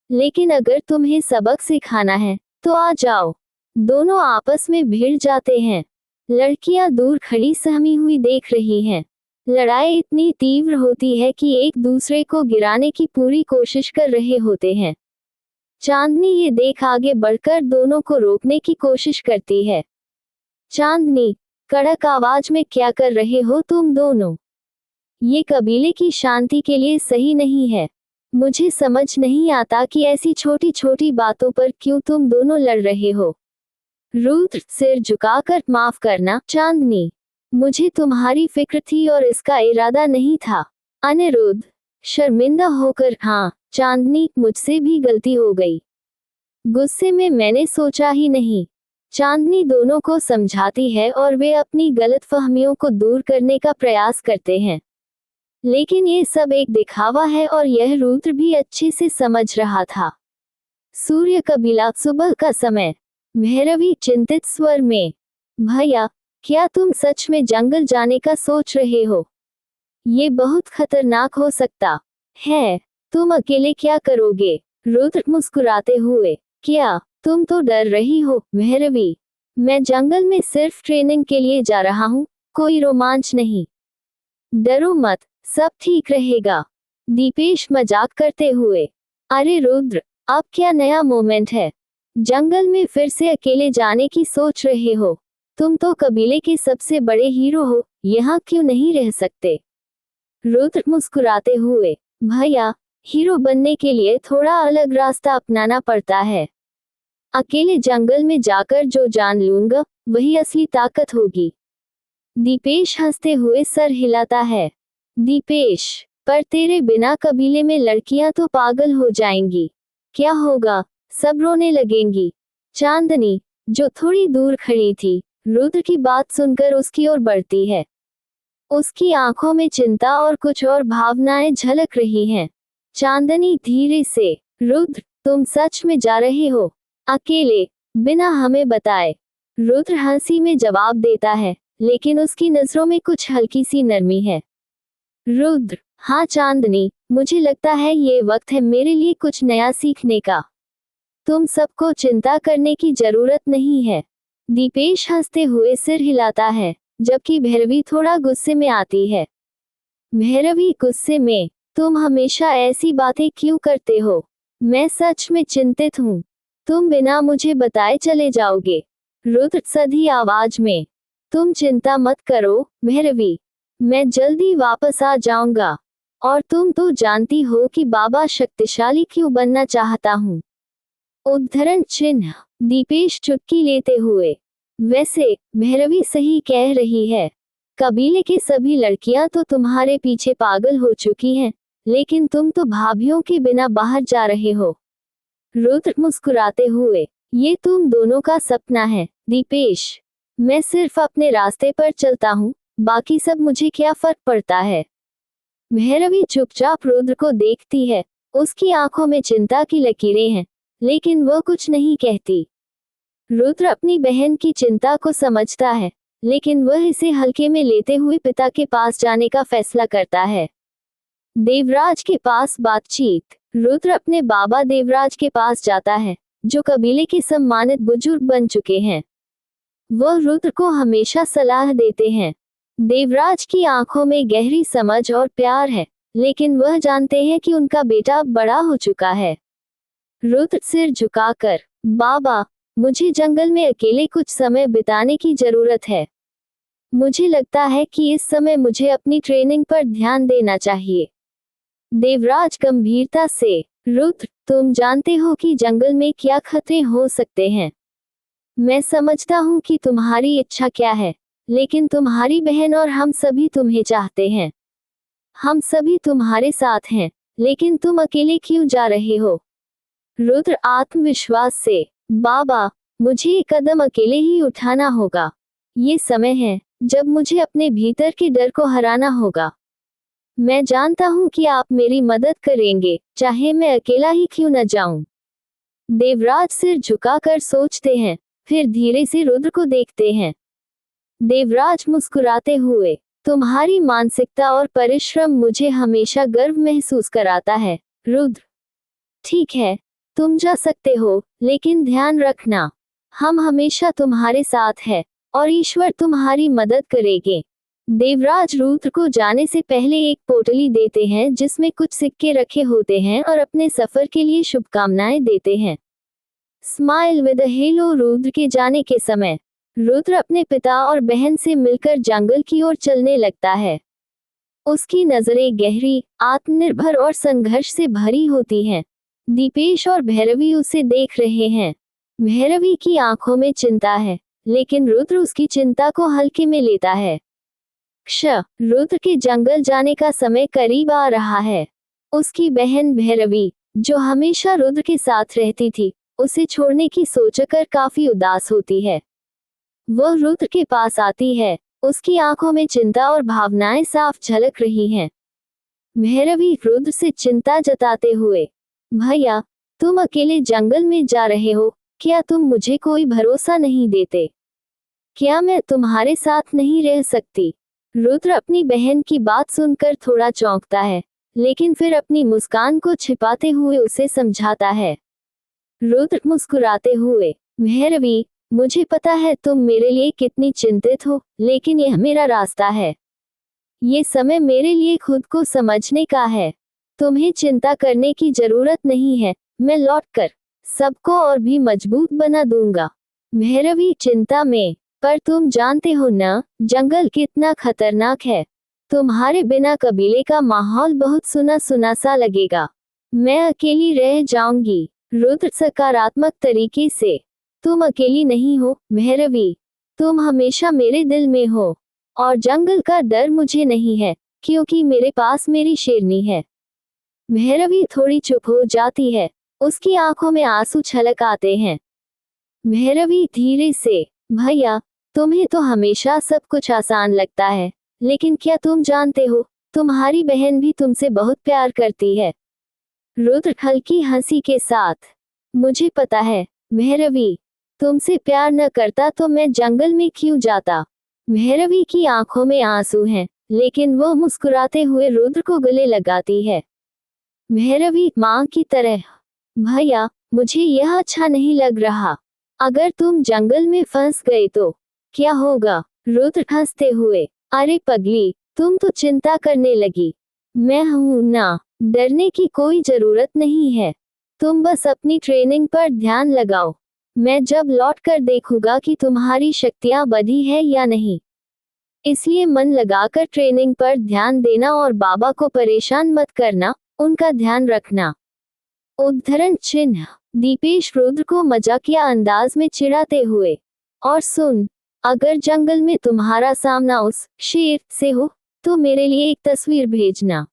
लेकिन अगर तुम्हें सबक सिखाना है तो आ जाओ। दोनों आपस में भिड़ जाते हैं। लड़कियां दूर खड़ी सहमी हुई देख रही हैं। लड़ाई इतनी तीव्र होती है कि एक दूसरे को गिराने की पूरी कोशिश कर रहे होते हैं। चांदनी ये देख आगे बढ़कर दोनों को रोकने की कोशिश करती है। चांदनी, कड़क आवाज में, क्या कर रहे हो तुम दोनों? ये कबीले की शांति के लिए सही नहीं है। मुझे समझ नहीं आता कि ऐसी छोटी छोटी बातों पर क्यों तुम दोनों लड़ रहे हो। रुद्र सिर झुकाकर, माफ करना चांदनी, मुझे तुम्हारी फिक्र थी और इसका इरादा नहीं था। अनिरुद्ध शर्मिंदा होकर, हाँ चांदनी, मुझसे भी गलती हो गई। गुस्से में मैंने सोचा ही नहीं। चांदनी दोनों को समझाती है और वे अपनी गलतफहमियों को दूर करने का प्रयास करते हैं, लेकिन ये सब एक दिखावा है और यह रुद्र भी अच्छे से समझ रहा था। सूर्य कबीला, सुबह का समय। भैरवी चिंतित स्वर में, भैया, क्या तुम सच में जंगल जाने का सोच रहे हो? ये बहुत खतरनाक हो सकता है। तुम अकेले क्या करोगे? रुद्र मुस्कुराते हुए, क्या तुम तो डर रही हो भैरवी? मैं जंगल में सिर्फ ट्रेनिंग के लिए जा रहा हूँ, कोई रोमांच नहीं। डरो मत, सब ठीक रहेगा। दीपेश मजाक करते हुए, अरे रुद्र, अब क्या नया मोमेंट है? जंगल में फिर से अकेले जाने की सोच रहे हो? तुम तो कबीले के सबसे बड़े हीरो हो, यहाँ क्यों नहीं रह सकते? रुद्र मुस्कुराते हुए, भैया, हीरो बनने के लिए थोड़ा अलग रास्ता अपनाना पड़ता है। अकेले जंगल में जाकर जो जान लूंगा वही असली ताकत होगी। दीपेश हंसते हुए सर हिलाता है। दीपेश, पर तेरे बिना कबीले में लड़कियां तो पागल हो जाएंगी। क्या होगा? सब रोने लगेंगी। चांदनी, जो थोड़ी दूर खड़ी थी, रुद्र की बात सुनकर उसकी ओर बढ़ती है। उसकी आंखों में चिंता और कुछ और भावनाएं झलक रही हैं। चांदनी धीरे से, रुद्र, तुम सच में जा रहे हो? अकेले, बिना हमें बताए? रुद्र हंसी में जवाब देता है, लेकिन उसकी नजरों में कुछ हल्की सी नरमी है। रुद्र, हाँ चांदनी, मुझे लगता है ये वक्त है मेरे लिए कुछ नया सीखने का। तुम सबको चिंता करने की जरूरत नहीं है। दीपेश हंसते हुए सिर हिलाता है, जबकि भैरवी थोड़ा गुस्से में आती है। भैरवी गुस्से में, तुम हमेशा ऐसी बातें क्यों करते हो? मैं सच में चिंतित हूँ। तुम बिना मुझे बताए चले जाओगे। रुद्र सधी आवाज में, तुम चिंता मत करो भैरवी, मैं जल्दी वापस आ जाऊंगा। और तुम तो जानती हो कि बाबा शक्तिशाली क्यों बनना चाहता हूँ। उद्धरण चिन्ह। दीपेश चुटकी लेते हुए, वैसे भैरवी सही कह रही है। कबीले की सभी लड़कियां तो तुम्हारे पीछे पागल हो चुकी हैं, लेकिन तुम तो भाभीयों के बिना बाहर जा रहे हो। रुद्र मुस्कुराते हुए, ये तुम दोनों का सपना है दीपेश। मैं सिर्फ अपने रास्ते पर चलता हूँ, बाकी सब मुझे क्या फर्क पड़ता है। भैरवी चुपचाप रुद्र को देखती है। उसकी आंखों में चिंता की लकीरें हैं, लेकिन वह कुछ नहीं कहती। रुद्र अपनी बहन की चिंता को समझता है, लेकिन वह इसे हल्के में लेते हुए पिता के पास जाने का फैसला करता है। देवराज के पास बातचीत। रुद्र अपने बाबा देवराज के पास जाता है, जो कबीले के सम्मानित बुजुर्ग बन चुके हैं। वह रुद्र को हमेशा सलाह देते हैं। देवराज की आंखों में गहरी समझ और प्यार है, लेकिन वह जानते हैं कि उनका बेटा बड़ा हो चुका है। रुद्र सिर झुकाकर, बाबा, मुझे जंगल में अकेले कुछ समय बिताने की जरूरत है। मुझे लगता है कि इस समय मुझे अपनी ट्रेनिंग पर ध्यान देना चाहिए। देवराज गंभीरता से, रुद्र, तुम जानते हो कि जंगल में क्या खतरे हो सकते हैं। मैं समझता हूँ कि तुम्हारी इच्छा क्या है, लेकिन तुम्हारी बहन और हम सभी तुम्हें चाहते हैं। हम सभी तुम्हारे साथ हैं, लेकिन तुम अकेले क्यों जा रहे हो? रुद्र आत्मविश्वास से, बाबा, मुझे एक कदम अकेले ही उठाना होगा। ये समय है जब मुझे अपने भीतर के डर को हराना होगा। मैं जानता हूँ कि आप मेरी मदद करेंगे, चाहे मैं अकेला ही क्यों न जाऊं। देवराज सिर झुकाकर सोचते हैं, फिर धीरे से रुद्र को देखते हैं। देवराज मुस्कुराते हुए, तुम्हारी मानसिकता और परिश्रम मुझे हमेशा गर्व महसूस कराता है रुद्र। ठीक है, तुम जा सकते हो, लेकिन ध्यान रखना, हम हमेशा तुम्हारे साथ हैं और ईश्वर तुम्हारी मदद करेंगे। देवराज रुद्र को जाने से पहले एक पोटली देते हैं जिसमें कुछ सिक्के रखे होते हैं और अपने सफर के लिए शुभकामनाएं देते हैं। Smile with a hello. Rudra के जाने के समय रुद्र अपने पिता और बहन से मिलकर जंगल की ओर चलने लगता है। उसकी नजरें गहरी, आत्मनिर्भर और संघर्ष से भरी होती हैं। दीपेश और भैरवी उसे देख रहे हैं। भैरवी की आंखों में चिंता है, लेकिन रुद्र उसकी चिंता को हल्के में लेता है। रुद्र के जंगल जाने का समय करीब आ रहा है। उसकी बहन भैरवी, जो हमेशा रुद्र के साथ रहती थी, उसे छोड़ने की सोचकर काफी उदास होती है। वह रुद्र के पास आती है, उसकी आंखों में चिंता और भावनाएं साफ झलक रही हैं। भैरवी रुद्र से चिंता जताते हुए, भैया, तुम अकेले जंगल में जा रहे हो, क्या तुम मुझे कोई भरोसा नहीं देते? क्या मैं तुम्हारे साथ नहीं रह सकती? रुद्र अपनी बहन की बात सुनकर थोड़ा चौंकता है, लेकिन फिर अपनी मुस्कान को छिपाते हुए उसे समझाता है। रुद्र मुस्कुराते हुए, भैरवी, मुझे पता है तुम मेरे लिए कितनी चिंतित हो, लेकिन यह मेरा रास्ता है। ये समय मेरे लिए खुद को समझने का है। तुम्हें चिंता करने की जरूरत नहीं है, मैं लौटकर सबको और भी मजबूत बना दूंगा। भैरवी चिंता में, पर तुम जानते हो ना, जंगल कितना खतरनाक है। तुम्हारे बिना कबीले का माहौल बहुत सुना सुना सा लगेगा। मैं अकेली रह जाऊंगी। रुद्र सकारात्मक तरीके से, तुम अकेली नहीं हो भैरवी, तुम हमेशा मेरे दिल में हो, और जंगल का डर मुझे नहीं है, क्योंकि मेरे पास मेरी शेरनी है। भैरवी थोड़ी चुप हो जाती है, उसकी आंखों में आंसू छलक आते हैं। भैरवी धीरे से, भैया, तुम्हें तो हमेशा सब कुछ आसान लगता है, लेकिन क्या तुम जानते हो, तुम्हारी बहन भी तुमसे बहुत प्यार करती है। रुद्र हल्की हंसी के साथ, मुझे पता है भैरवी, तुमसे प्यार न करता तो मैं जंगल में क्यों जाता। भैरवी की आंखों में आंसू हैं, लेकिन वो मुस्कुराते हुए रुद्र को गले लगाती है। भैरवी मां की तरह, भैया, मुझे यह अच्छा नहीं लग रहा। अगर तुम जंगल में फंस गए तो क्या होगा? रुद्र हंसते हुए, अरे पगली, तुम तो चिंता करने लगी। मैं हूं ना, डरने की कोई जरूरत नहीं है। तुम बस अपनी ट्रेनिंग पर ध्यान लगाओ। मैं जब लौट कर देखूंगा कि तुम्हारी शक्तियां बढ़ी है या नहीं। इसलिए मन लगाकर ट्रेनिंग पर ध्यान देना और बाबा को परेशान मत करना, उनका ध्यान रखना। उद्धरण चिन्ह। दीपेश रुद्र को मजाकिया अंदाज में चिढ़ाते हुए, और सुन, अगर जंगल में तुम्हारा सामना उस शेर से हो, तो मेरे लिए एक तस्वीर भेजना।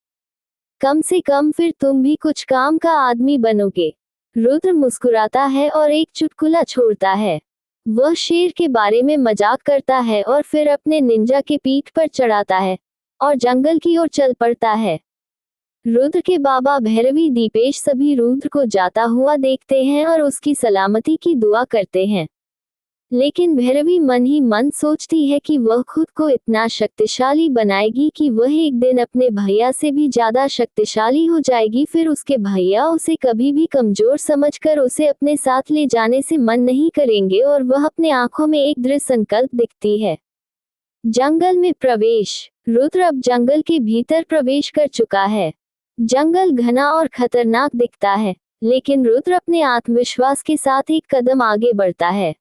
कम से कम फिर तुम भी कुछ काम का आदमी बनोगे। रुद्र मुस्कुराता है और एक चुटकुला छोड़ता है। वह शेर के बारे में मजाक करता है और फिर अपने निंजा के पीठ पर चढ़ाता है और जंगल की ओर चल पड़ता है। रुद्र के बाबा भैरवी दीपेश सभी रुद्र को जाता हुआ देखते हैं और उसकी सलामती की दुआ करते हैं। लेकिन भैरवी मन ही मन सोचती है कि वह खुद को इतना शक्तिशाली बनाएगी कि वह एक दिन अपने भैया से भी ज्यादा शक्तिशाली हो जाएगी। फिर उसके भैया उसे कभी भी कमजोर समझकर उसे अपने साथ ले जाने से मन नहीं करेंगे और वह अपने आंखों में एक दृढ़ संकल्प दिखती है। जंगल में प्रवेश। रुद्र अब जंगल के भीतर प्रवेश कर चुका है। जंगल घना और खतरनाक दिखता है, लेकिन रुद्र अपने आत्मविश्वास के साथ एक कदम आगे बढ़ता है।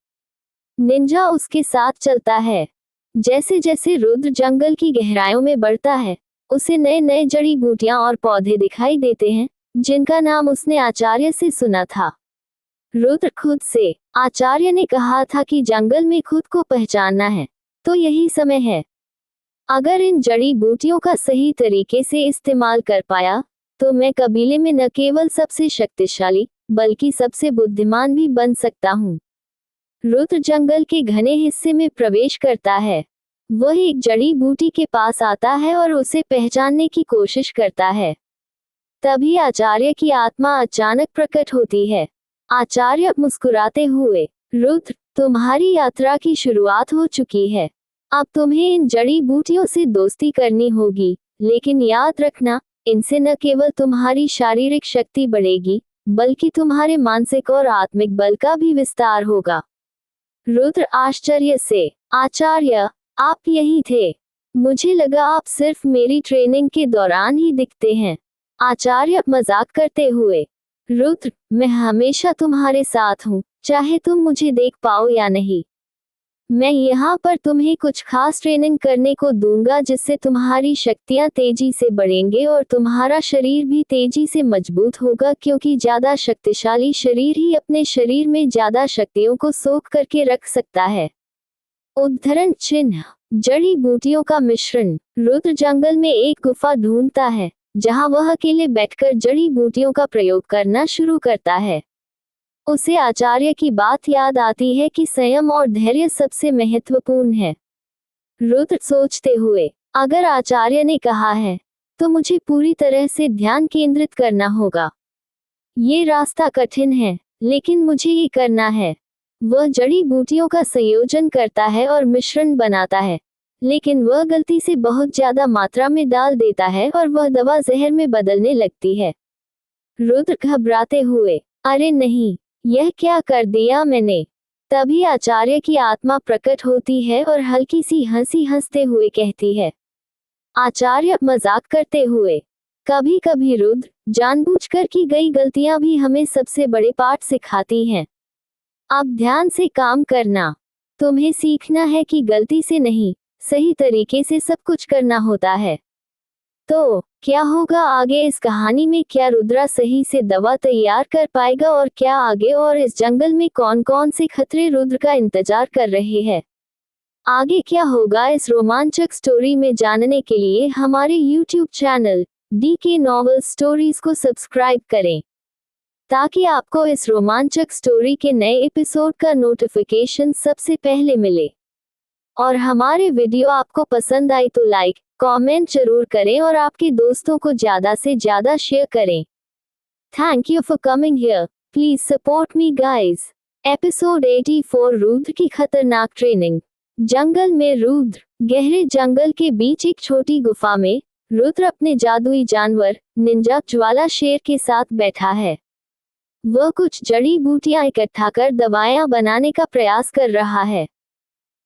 निंजा उसके साथ चलता है। जैसे जैसे रुद्र जंगल की गहराइयों में बढ़ता है, उसे नए नए जड़ी बूटियां और पौधे दिखाई देते हैं, जिनका नाम उसने आचार्य से सुना था। रुद्र खुद से, आचार्य ने कहा था कि जंगल में खुद को पहचानना है, तो यही समय है। अगर इन जड़ी बूटियों का सही तरीके से इस्तेमाल कर पाया, तो मैं कबीले में न केवल सबसे शक्तिशाली, बल्कि सबसे बुद्धिमान भी बन सकता हूँ। रुद्र जंगल के घने हिस्से में प्रवेश करता है। वह एक जड़ी बूटी के पास आता है और उसे पहचानने की कोशिश करता है। तभी आचार्य की आत्मा अचानक प्रकट होती है। आचार्य मुस्कुराते हुए, रुद्र, तुम्हारी यात्रा की शुरुआत हो चुकी है। अब तुम्हें इन जड़ी बूटियों से दोस्ती करनी होगी, लेकिन याद रखना, इनसे न केवल तुम्हारी शारीरिक शक्ति बढ़ेगी, बल्कि तुम्हारे मानसिक और आत्मिक बल का भी विस्तार होगा। रुद्र आश्चर्य से, आचार्य, आप यही थे? मुझे लगा आप सिर्फ मेरी ट्रेनिंग के दौरान ही दिखते हैं। आचार्य मजाक करते हुए, रुद्र, मैं हमेशा तुम्हारे साथ हूँ, चाहे तुम मुझे देख पाओ या नहीं। मैं यहाँ पर तुम्हें कुछ खास ट्रेनिंग करने को दूंगा जिससे तुम्हारी शक्तियाँ तेजी से बढ़ेंगे और तुम्हारा शरीर भी तेजी से मजबूत होगा, क्योंकि ज्यादा शक्तिशाली शरीर ही अपने शरीर में ज्यादा शक्तियों को सोख करके रख सकता है। उद्धरण चिन्ह, जड़ी बूटियों का मिश्रण। रुद्र जंगल में एक गुफा ढूंढता है, जहां वह अकेले बैठकर जड़ी बूटियों का प्रयोग करना शुरू करता है। उसे आचार्य की बात याद आती है कि संयम और धैर्य सबसे महत्वपूर्ण है। रुद्र सोचते हुए, अगर आचार्य ने कहा है, तो मुझे पूरी तरह से ध्यान केंद्रित करना होगा। ये रास्ता कठिन है, लेकिन मुझे ये करना है। वह जड़ी बूटियों का संयोजन करता है और मिश्रण बनाता है, लेकिन वह गलती से बहुत ज्यादा मात्रा में डाल देता है और वह दवा जहर में बदलने लगती है। रुद्र घबराते हुए, अरे नहीं, यह क्या कर दिया मैंने? तभी आचार्य की आत्मा प्रकट होती है और हल्की सी हंसी हंसते हुए कहती है। आचार्य मजाक करते हुए, कभी कभी रुद्र, जानबूझकर की गई गलतियां भी हमें सबसे बड़े पाठ सिखाती हैं। अब ध्यान से काम करना। तुम्हें सीखना है कि गलती से नहीं, सही तरीके से सब कुछ करना होता है। तो क्या होगा आगे इस कहानी में? क्या रुद्रा सही से दवा तैयार कर पाएगा और क्या आगे और इस जंगल में कौन कौन से खतरे रुद्र का इंतजार कर रहे हैं? आगे क्या होगा इस रोमांचक स्टोरी में जानने के लिए हमारे YouTube channel DK novel stories को सब्सक्राइब करें, ताकि आपको इस रोमांचक स्टोरी के नए एपिसोड का नोटिफिकेशन सबसे पहले मिले। और हमारे वीडियो आपको पसंद आई तो लाइक, कमेंट जरूर करें और आपके दोस्तों को ज्यादा से ज्यादा शेयर करें। Thank you for coming here, please support me guys. Episode 84, Rudra की खतरनाक ट्रेनिंग। जंगल में रुद्र। गहरे जंगल के बीच एक छोटी गुफा में रुद्र अपने जादुई जानवर निंजा ज्वाला शेर के साथ बैठा है। वह कुछ जड़ी बूटियां इकट्ठा कर दवाएं बनाने का प्रयास कर रहा है।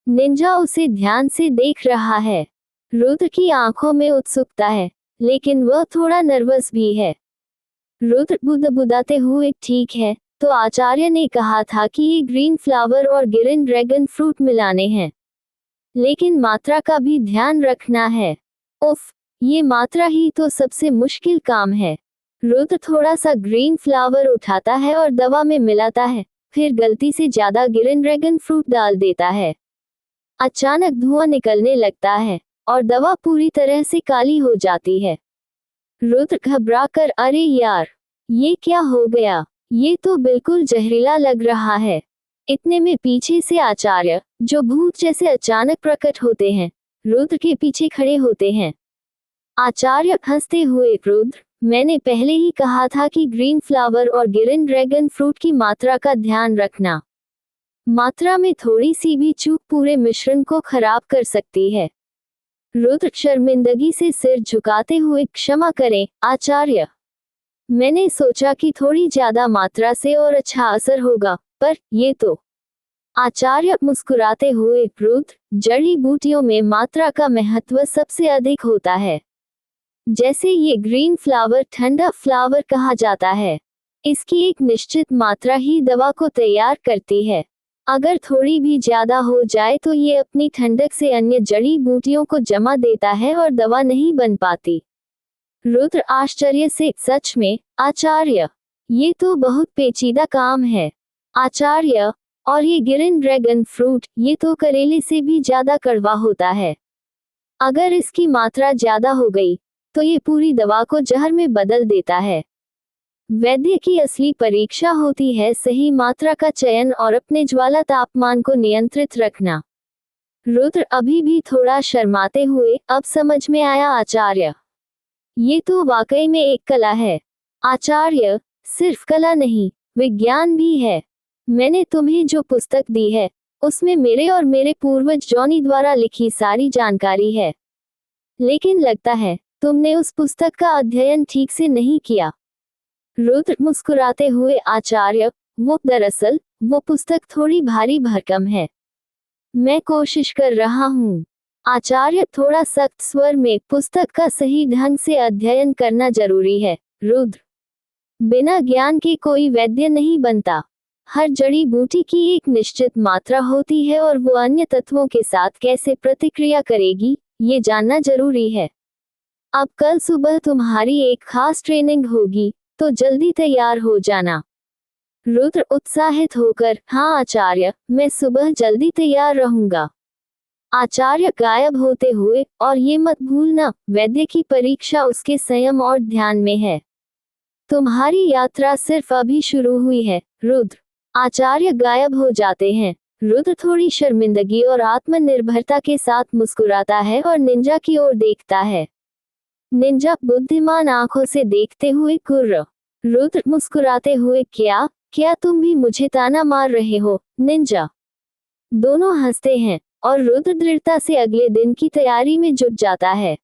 निंजा उसे ध्यान से देख रहा है। रुद्र की आंखों में उत्सुकता है, लेकिन वह थोड़ा नर्वस भी है। रुद्र बुदबुदाते हुए, ठीक है, तो आचार्य ने कहा था कि ये ग्रीन फ्लावर और गिरिन ड्रैगन फ्रूट मिलाने हैं, लेकिन मात्रा का भी ध्यान रखना है। उफ, ये मात्रा ही तो सबसे मुश्किल काम है। रुद्र थोड़ा सा ग्रीन फ्लावर उठाता है और दवा में मिलाता है, फिर गलती से ज्यादा गिरिन ड्रैगन फ्रूट डाल देता है। अचानक धुआं निकलने लगता है और दवा पूरी तरह से काली हो जाती है। रुद्र घबराकर, अरे यार, ये क्या हो गया? ये तो बिल्कुल जहरीला लग रहा है। इतने में पीछे से आचार्य, जो भूत जैसे अचानक प्रकट होते हैं, रुद्र के पीछे खड़े होते हैं। आचार्य हंसते हुए, रुद्र, मैंने पहले ही कहा था कि ग्रीन फ्लावर और गिरिन ड्रैगन फ्रूट की मात्रा का ध्यान रखना। मात्रा में थोड़ी सी भी चूक पूरे मिश्रण को खराब कर सकती है। रुद्र शर्मिंदगी से सिर झुकाते हुए, क्षमा करें आचार्य, मैंने सोचा कि थोड़ी ज्यादा मात्रा से और अच्छा असर होगा, पर ये तो। आचार्य मुस्कुराते हुए, रुद्र, जड़ी बूटियों में मात्रा का महत्व सबसे अधिक होता है। जैसे ये ग्रीन फ्लावर ठंडा फ्लावर कहा जाता है, इसकी एक निश्चित मात्रा ही दवा को तैयार करती है। अगर थोड़ी भी ज्यादा हो जाए तो ये अपनी ठंडक से अन्य जड़ी बूटियों को जमा देता है और दवा नहीं बन पाती। रुद्र आश्चर्य से, सच में आचार्य, ये तो बहुत पेचीदा काम है। आचार्य, और ये गिरिन ड्रैगन फ्रूट, ये तो करेले से भी ज्यादा कड़वा होता है। अगर इसकी मात्रा ज्यादा हो गई तो ये पूरी दवा को जहर में बदल देता है। वैद्य की असली परीक्षा होती है सही मात्रा का चयन और अपने ज्वाला तापमान को नियंत्रित रखना। रुद्र अभी भी थोड़ा शर्माते हुए, अब समझ में आया आचार्य, ये तो वाकई में एक कला है। आचार्य, सिर्फ कला नहीं, विज्ञान भी है। मैंने तुम्हें जो पुस्तक दी है उसमें मेरे और मेरे पूर्वज जॉनी द्वारा लिखी सारी जानकारी है, लेकिन लगता है तुमने उस पुस्तक का अध्ययन ठीक से नहीं किया। रुद्र मुस्कुराते हुए आचार्य, दरअसल वो पुस्तक थोड़ी भारी भरकम है। मैं कोशिश कर रहा हूँ। आचार्य थोड़ा सख्त स्वर में, पुस्तक का सही ढंग से अध्ययन करना जरूरी है रुद्र। बिना ज्ञान के कोई वैद्य नहीं बनता। हर जड़ी बूटी की एक निश्चित मात्रा होती है और वो अन्य तत्वों के साथ कैसे प्रतिक्रिया करेगी, ये जानना जरूरी है। अब कल सुबह तुम्हारी एक खास ट्रेनिंग होगी, तो जल्दी तैयार हो जाना। रुद्र उत्साहित होकर, हाँ आचार्य, मैं सुबह जल्दी तैयार रहूंगा। आचार्य गायब होते हुए, और ये मत भूलना, वैद्य की परीक्षा उसके संयम और ध्यान में है। तुम्हारी यात्रा सिर्फ अभी शुरू हुई है रुद्र। आचार्य गायब हो जाते हैं। रुद्र थोड़ी शर्मिंदगी और आत्मनिर्भरता के साथ मुस्कुराता है और निंजा की ओर देखता है। निंजा बुद्धिमान आंखों से देखते हुए कुर्र। रुद्र मुस्कुराते हुए, क्या तुम भी मुझे ताना मार रहे हो निंजा? दोनों हंसते हैं और रुद्र दृढ़ता से अगले दिन की तैयारी में जुट जाता है।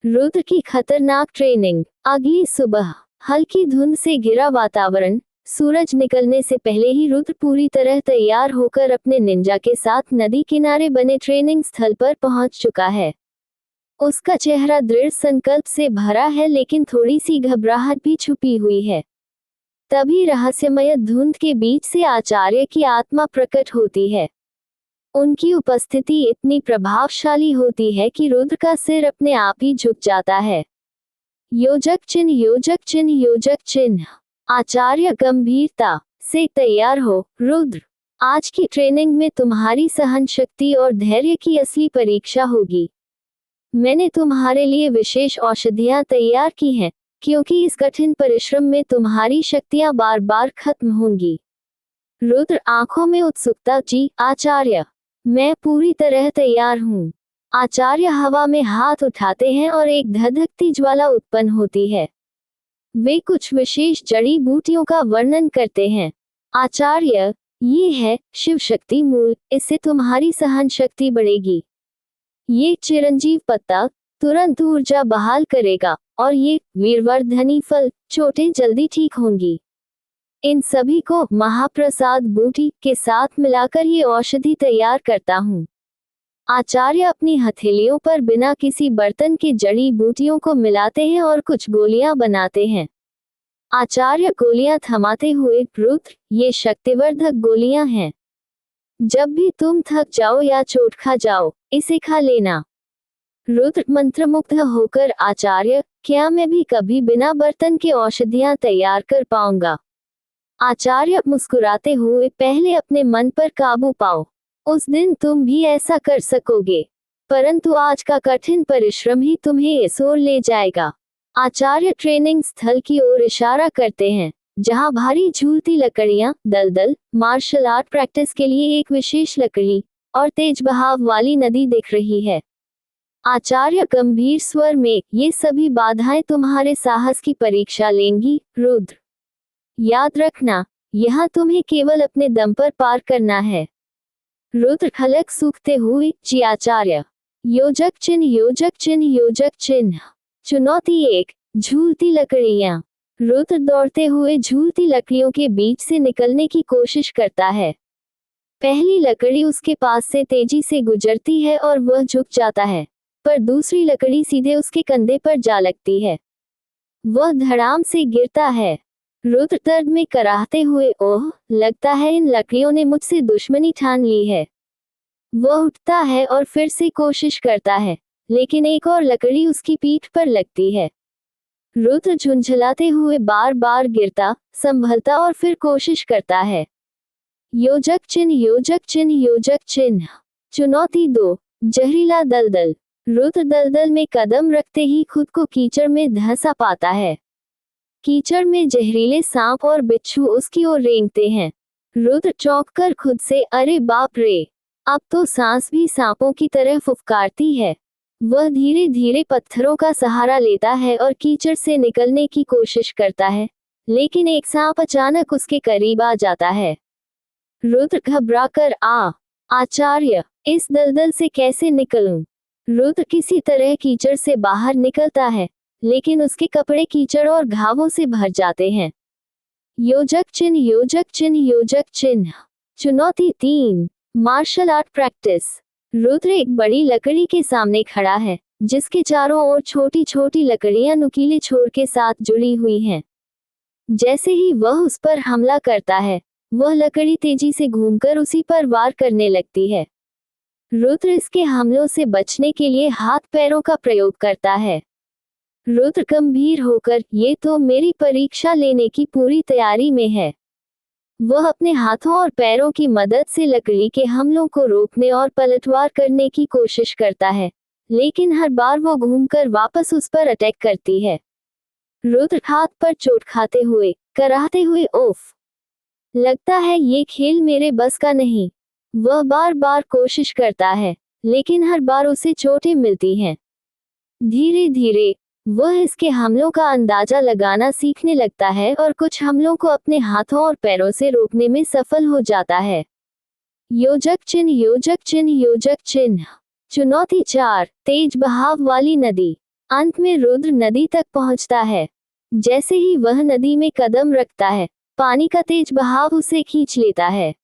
रुद्र की खतरनाक ट्रेनिंग। अगली सुबह हल्की धुंध से घिरा वातावरण। सूरज निकलने से पहले ही रुद्र पूरी तरह तैयार होकर अपने निंजा के साथ नदी किनारे बने ट्रेनिंग स्थल पर पहुंच चुका है। उसका चेहरा दृढ़ संकल्प से भरा है, लेकिन थोड़ी सी घबराहट भी छुपी हुई है। तभी रहस्यमय धुंध के बीच से आचार्य की आत्मा प्रकट होती है। उनकी उपस्थिति इतनी प्रभावशाली होती है कि रुद्र का सिर अपने आप ही झुक जाता है। योजक चिन्ह, योजक चिन्ह, योजक चिन्ह। आचार्य गंभीरता से, तैयार हो रुद्र। आज की ट्रेनिंग में तुम्हारी सहन शक्ति और धैर्य की असली परीक्षा होगी। मैंने तुम्हारे लिए विशेष औषधियां तैयार की हैं, क्योंकि इस कठिन परिश्रम में तुम्हारी शक्तियां बार बार खत्म होंगी। रुद्र आंखों में उत्सुकता, जी आचार्य, मैं पूरी तरह तैयार हूँ। आचार्य हवा में हाथ उठाते हैं और एक धधकती ज्वाला उत्पन्न होती है। वे कुछ विशेष जड़ी बूटियों का वर्णन करते हैं। आचार्य, ये है शिव शक्ति मूल, इससे तुम्हारी सहन शक्ति बढ़ेगी। ये चिरंजीव पत्ता तुरंत ऊर्जा बहाल करेगा, और ये वीरवर्धनी फल, चोटें जल्दी ठीक होंगी। इन सभी को महाप्रसाद बूटी के साथ मिलाकर ये औषधि तैयार करता हूँ। आचार्य अपनी हथेलियों पर बिना किसी बर्तन के जड़ी बूटियों को मिलाते हैं और कुछ गोलियां बनाते हैं। आचार्य गोलियां थमाते हुए, रुद्र, ये शक्तिवर्धक गोलियां हैं। जब भी तुम थक जाओ या चोट खा जाओ, इसे खा लेना। रुद्र मंत्रमुग्ध होकर, आचार्य, क्या मैं भी कभी बिना बर्तन के औषधियां तैयार कर पाऊंगा? आचार्य मुस्कुराते हुए, पहले अपने मन पर काबू पाओ, उस दिन तुम भी ऐसा कर सकोगे। परंतु आज का कठिन परिश्रम ही तुम्हें इस ओर ले जाएगा। आचार्य ट्रेनिंग स्थल की ओर इशारा करते हैं, जहां भारी झूलती लकड़ियां, दलदल, मार्शल आर्ट प्रैक्टिस के लिए एक विशेष लकड़ी और तेज बहाव वाली नदी दिख रही है। आचार्य गंभीर स्वर में, ये सभी बाधाएं तुम्हारे साहस की परीक्षा लेंगी रुद्र। याद रखना, यहाँ तुम्हें केवल अपने दम पर पार करना है। रुद्र खलक सूखते हुए, जी आचार्य। योजक चिन्ह, योजक चिन्ह, योजक चिन्ह। चुनौती 1, झूलती लकड़ियां। रुद्र दौड़ते हुए झूलती लकड़ियों के बीच से निकलने की कोशिश करता है। पहली लकड़ी उसके पास से तेजी से गुजरती है और वह झुक जाता है, पर दूसरी लकड़ी सीधे उसके कंधे पर जा लगती है। वह धड़ाम से गिरता है। रुद्र दर्द में कराहते हुए, ओह, लगता है इन लकड़ियों ने मुझसे दुश्मनी ठान ली है। वह उठता है और फिर से कोशिश करता है, लेकिन एक और लकड़ी उसकी पीठ पर लगती है। रुद्र झुंझलाते हुए बार बार गिरता, संभलता और फिर कोशिश करता है। योजक चिन्ह, योजक चिन्ह, योजक चिन्ह। चुनौती 2, जहरीला दलदल। रुद्र दलदल में कदम रखते ही खुद को कीचड़ में धंसा पाता है। कीचड़ में जहरीले सांप और बिच्छू उसकी ओर रेंगते हैं। रुद्र चौंककर खुद से, अरे बाप रे, अब तो सांस भी सांपों की तरह फुफकारती है। वह धीरे धीरे पत्थरों का सहारा लेता है और कीचड़ से निकलने की कोशिश करता है, लेकिन एक सांप अचानक उसके करीब आ जाता है। रुद्र घबराकर आचार्य, इस दलदल से कैसे निकलूं? रुद्र किसी तरह कीचड़ से बाहर निकलता है, लेकिन उसके कपड़े कीचड़ और घावों से भर जाते हैं। योजक चिन्ह, योजक चिन्ह, योजक चिन्ह। चुनौती 3, मार्शल आर्ट प्रैक्टिस। रुद्र एक बड़ी लकड़ी के सामने खड़ा है, जिसके चारों ओर छोटी छोटी लकड़ियां नुकीले छोर के साथ जुड़ी हुई हैं। जैसे ही वह उस पर हमला करता है, वह लकड़ी तेजी से घूमकर उसी पर वार करने लगती है। रुद्र इसके हमलों से बचने के लिए हाथ पैरों का प्रयोग करता है। रुद्र गंभीर होकर, ये तो मेरी परीक्षा लेने की पूरी तैयारी में है। वह अपने हाथों और पैरों की मदद से लकड़ी के हमलों को रोकने और पलटवार करने की कोशिश करता है, लेकिन हर बार वो घूमकर वापस उस पर अटैक करती है। रुद्र हाथ पर चोट खाते हुए कराहते हुए, ओफ, लगता है ये खेल मेरे बस का नहीं। वह बार बार कोशिश करता है, लेकिन हर बार उसे चोटें मिलती हैं। धीरे धीरे वह इसके हमलों का अंदाजा लगाना सीखने लगता है और कुछ हमलों को अपने हाथों और पैरों से रोकने में सफल हो जाता है। योजक चिन्ह, योजक चिन्ह, योजक चिन्ह। चुनौती 4, तेज बहाव वाली नदी। अंत में रुद्र नदी तक पहुंचता है। जैसे ही वह नदी में कदम रखता है, पानी का तेज बहाव उसे खींच लेता है।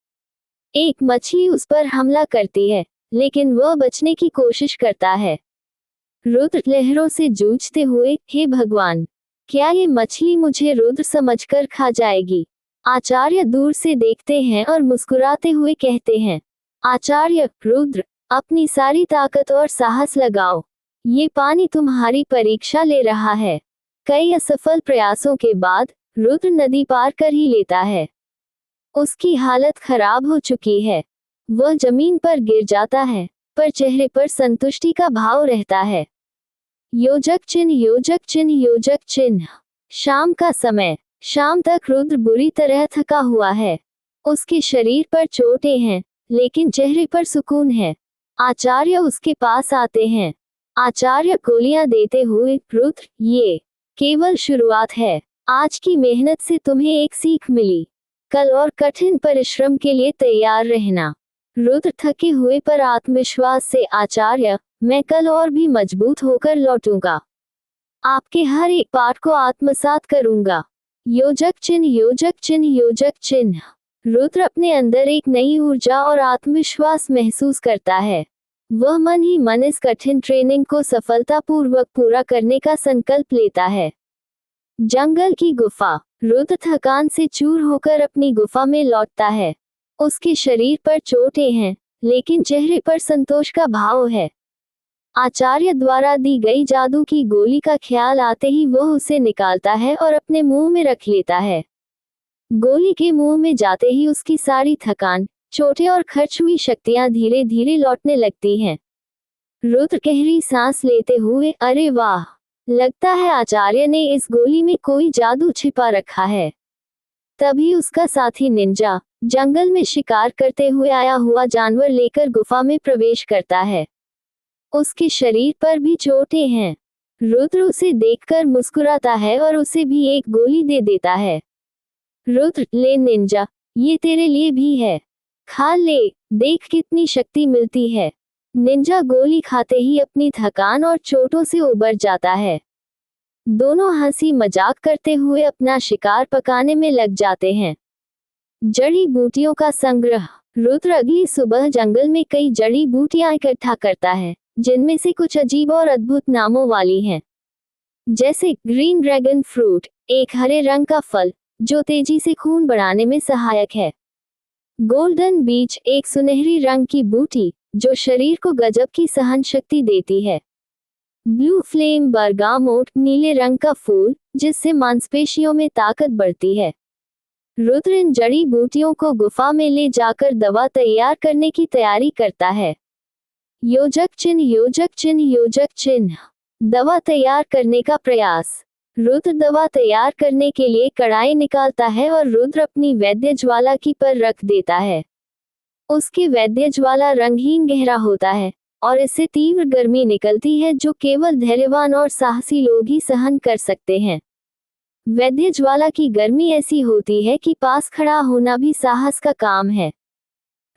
एक मछली उस पर हमला करती है, लेकिन वह बचने की कोशिश करता है। रुद्र लहरों से जूझते हुए, हे भगवान, क्या ये मछली मुझे रुद्र समझकर खा जाएगी? आचार्य दूर से देखते हैं और मुस्कुराते हुए कहते हैं, आचार्य, रुद्र, अपनी सारी ताकत और साहस लगाओ। ये पानी तुम्हारी परीक्षा ले रहा है। कई असफल प्रयासों के बाद रुद्र नदी पार कर ही लेता है। उसकी हालत खराब हो चुकी है। वह जमीन पर गिर जाता है, पर चेहरे पर संतुष्टि का भाव रहता है। योजक चिन्ह, योजक चिन्ह, योजक चिन्ह। शाम का समय। शाम तक रुद्र बुरी तरह थका हुआ है। उसके शरीर पर चोटें हैं, लेकिन चेहरे पर सुकून है। आचार्य उसके पास आते हैं। आचार्य गोलियां देते हुए, रुद्र, ये केवल शुरुआत है। आज की मेहनत से तुम्हें एक सीख मिली। कल और कठिन परिश्रम के लिए तैयार रहना। रुद्र थके हुए पर आत्मविश्वास से, आचार्य, मैं कल और भी मजबूत होकर लौटूंगा। आपके हर एक पाठ को आत्मसात करूंगा। योजक चिन्ह, योजक चिन्ह, योजक चिन्ह। रुद्र अपने अंदर एक नई ऊर्जा और आत्मविश्वास महसूस करता है। वह मन ही मन इस कठिन ट्रेनिंग को सफलतापूर्वक पूरा करने का संकल्प लेता है। जंगल की गुफा। रुद्र थकान से चूर होकर अपनी गुफा में लौटता है। उसके शरीर पर चोटें हैं, लेकिन चेहरे पर संतोष का भाव है। आचार्य द्वारा दी गई जादू की गोली का ख्याल आते ही वह उसे निकालता है और अपने मुंह में रख लेता है। गोली के मुंह में जाते ही उसकी सारी थकान, चोटें और खर्च हुई शक्तियां धीरे धीरे लौटने लगती हैं। रुद्र गहरी सांस लेते हुए, अरे वाह, लगता है आचार्य ने इस गोली में कोई जादू छिपा रखा है। तभी उसका साथी निंजा जंगल में शिकार करते हुए आया हुआ जानवर लेकर गुफा में प्रवेश करता है। उसके शरीर पर भी चोटें हैं। रुद्र उसे देखकर मुस्कुराता है और उसे भी एक गोली दे देता है। रुद्र, ले निंजा, ये तेरे लिए भी है। खा ले, देख कितनी शक्ति मिलती है। निंजा गोली खाते ही अपनी थकान और चोटों से उबर जाता है। दोनों हंसी मजाक करते हुए अपना शिकार पकाने में लग जाते हैं। जड़ी बूटियों का संग्रह। रुद्र अगली सुबह जंगल में कई जड़ी बूटियां इकट्ठा करता है, जिनमें से कुछ अजीब और अद्भुत नामों वाली हैं। जैसे ग्रीन ड्रैगन फ्रूट, एक हरे रंग का फल जो तेजी से खून बढ़ाने में सहायक है। गोल्डन बीच, एक सुनहरी रंग की बूटी जो शरीर को गजब की सहन शक्ति देती है। ब्लू फ्लेम बरगामोट, नीले रंग का फूल जिससे मांसपेशियों में ताकत बढ़ती है। रुद्र इन जड़ी बूटियों को गुफा में ले जाकर दवा तैयार करने की तैयारी करता है। योजक चिन्ह, योजक चिन्ह, योजक चिन्ह। दवा तैयार करने का प्रयास। रुद्र दवा तैयार करने के लिए कढ़ाई निकालता है और रुद्र अपनी वैद्य ज्वाला की पर रख देता है। उसकी वैद्य ज्वाला रंगहीन गहरा होता है और इससे तीव्र गर्मी निकलती है जो केवल धैर्यवान और साहसी लोग ही सहन कर सकते हैं। वैद्य ज्वाला की गर्मी ऐसी होती है कि पास खड़ा होना भी साहस का काम है।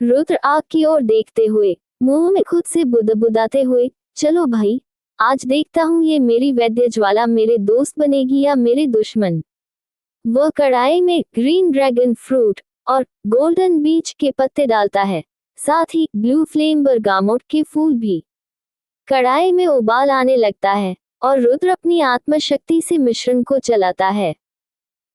रुद्र आग की ओर देखते हुए मुंह में खुद से बुदबुदाते हुए, चलो भाई, आज देखता हूँ ये मेरी वैद्य ज्वाला मेरे दोस्त बनेगी या मेरे दुश्मन। वह कढ़ाई में ग्रीन ड्रैगन फ्रूट और गोल्डन बीच के पत्ते डालता है, साथ ही ब्लू फ्लेम बरगामोट के फूल भी। कढ़ाई में उबाल आने लगता है और रुद्र अपनी आत्मशक्ति से मिश्रण को चलाता है।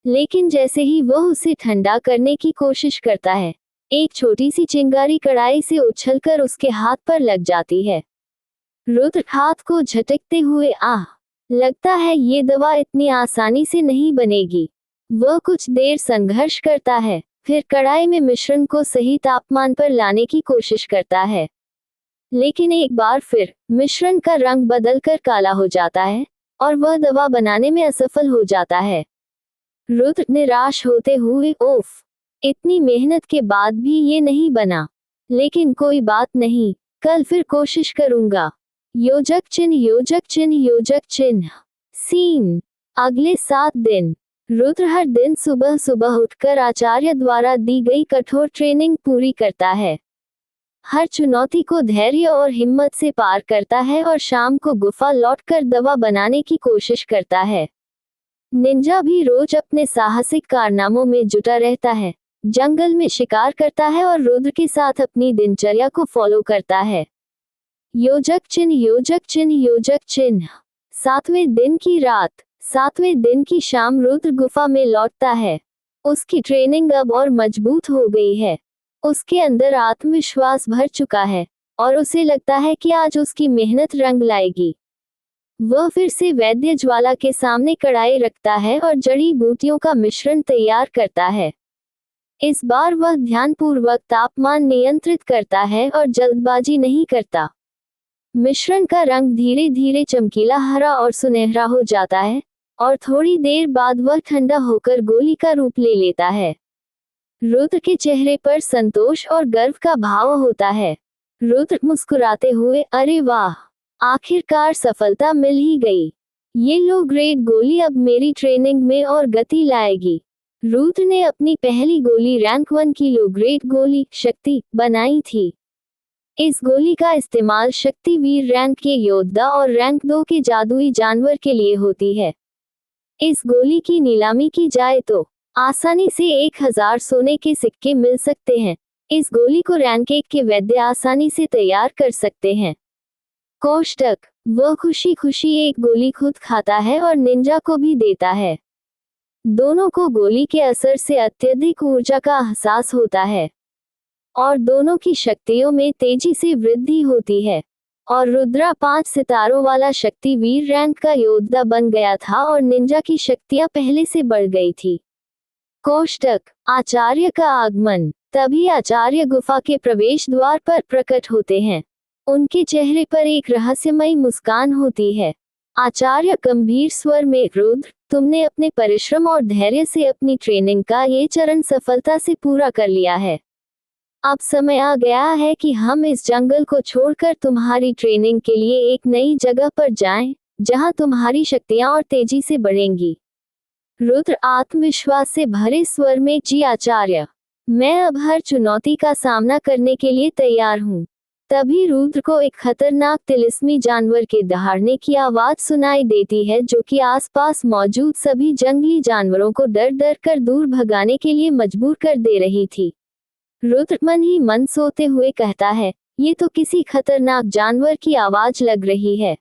लेकिन जैसे ही वह उसे ठंडा करने की कोशिश करता है, एक छोटी सी चिंगारी कढ़ाई से उछलकर उसके हाथ पर लग जाती है। रुद्र हाथ को झटकते हुए लगता है ये दवा इतनी आसानी से नहीं बनेगी। वह कुछ देर संघर्ष करता है, फिर कढ़ाई में मिश्रण को सही तापमान पर लाने की कोशिश करता है। लेकिन एक बार फिर मिश्रण का रंग बदलकर काला हो जाता है और वह दवा बनाने में असफल हो जाता है। रुद्र निराश होते हुए, ओफ, इतनी मेहनत के बाद भी ये नहीं बना, लेकिन कोई बात नहीं, कल फिर कोशिश करूंगा। योजक चिन्ह योजक चिन्ह योजक चिन्ह। सीन। अगले 7 दिन। रुद्र हर दिन सुबह सुबह उठकर आचार्य द्वारा दी गई कठोर ट्रेनिंग पूरी करता है। हर चुनौती को धैर्य और हिम्मत से पार करता है और शाम को गुफा लौटकर दवा बनाने की कोशिश करता है। निंजा भी रोज अपने साहसिक कारनामों में जुटा रहता है, जंगल में शिकार करता है और रुद्र के साथ अपनी दिनचर्या को फॉलो करता है। योजक चिन्ह योजक चिन्ह योजक चिन्ह। 7वें दिन की रात। 7वें दिन की शाम रुद्र गुफा में लौटता है। उसकी ट्रेनिंग अब और मजबूत हो गई है। उसके अंदर आत्मविश्वास भर चुका है और उसे लगता है कि आज उसकी मेहनत रंग लाएगी। वह फिर से वैद्य ज्वाला के सामने कढ़ाई रखता है और जड़ी बूटियों का मिश्रण तैयार करता है। इस बार वह ध्यानपूर्वक तापमान नियंत्रित करता है और जल्दबाजी नहीं करता। मिश्रण का रंग धीरे धीरे चमकीला हरा और सुनहरा हो जाता है और थोड़ी देर बाद वह ठंडा होकर गोली का रूप ले लेता है। रुद्र के चेहरे पर संतोष और गर्व का भाव होता है। रुद्र मुस्कुराते हुए, अरे वाह, आखिरकार सफलता मिल ही गई। ये लो ग्रेड गोली अब मेरी ट्रेनिंग में और गति लाएगी। रुद्र ने अपनी पहली गोली रैंक 1 की लो ग्रेड गोली शक्ति बनाई थी। इस गोली का इस्तेमाल शक्तिवीर रैंक के योद्धा और रैंक 2 के जादुई जानवर के लिए होती है। इस गोली की नीलामी की जाए तो आसानी से 1000 सोने के सिक्के मिल सकते हैं। इस गोली को रैंक 1 के वैद्य आसानी से तैयार कर सकते हैं। कोष्टक। वह खुशी खुशी एक गोली खुद खाता है और निंजा को भी देता है। दोनों को गोली के असर से अत्यधिक ऊर्जा का एहसास होता है और दोनों की शक्तियों में तेजी से वृद्धि होती है और रुद्रा 5 सितारों वाला शक्तिवीर रैंक का योद्धा बन गया था और निंजा की शक्तियां पहले से बढ़ गई थी। कोष्टक। आचार्य का आगमन। तभी आचार्य गुफा के प्रवेश द्वार पर प्रकट होते हैं। उनके चेहरे पर एक रहस्यमयी मुस्कान होती है। आचार्य गंभीर स्वर में, रुद्र, तुमने अपने परिश्रम और धैर्य से अपनी ट्रेनिंग का ये चरण सफलता से पूरा कर लिया है। अब समय आ गया है कि हम इस जंगल को छोड़कर तुम्हारी ट्रेनिंग के लिए एक नई जगह पर जाएं, जहां तुम्हारी शक्तियां और तेजी से बढ़ेंगी। रुद्र आत्मविश्वास से भरे स्वर में, जी आचार्य, मैं अब हर चुनौती का सामना करने के लिए तैयार हूँ। तभी रुद्र को एक खतरनाक तिलिस्मी जानवर के दहाड़ने की आवाज सुनाई देती है, जो कि आसपास मौजूद सभी जंगली जानवरों को डर डर कर दूर भगाने के लिए मजबूर कर दे रही थी। रुद्र मन ही मन सोते हुए कहता है, ये तो किसी खतरनाक जानवर की आवाज लग रही है।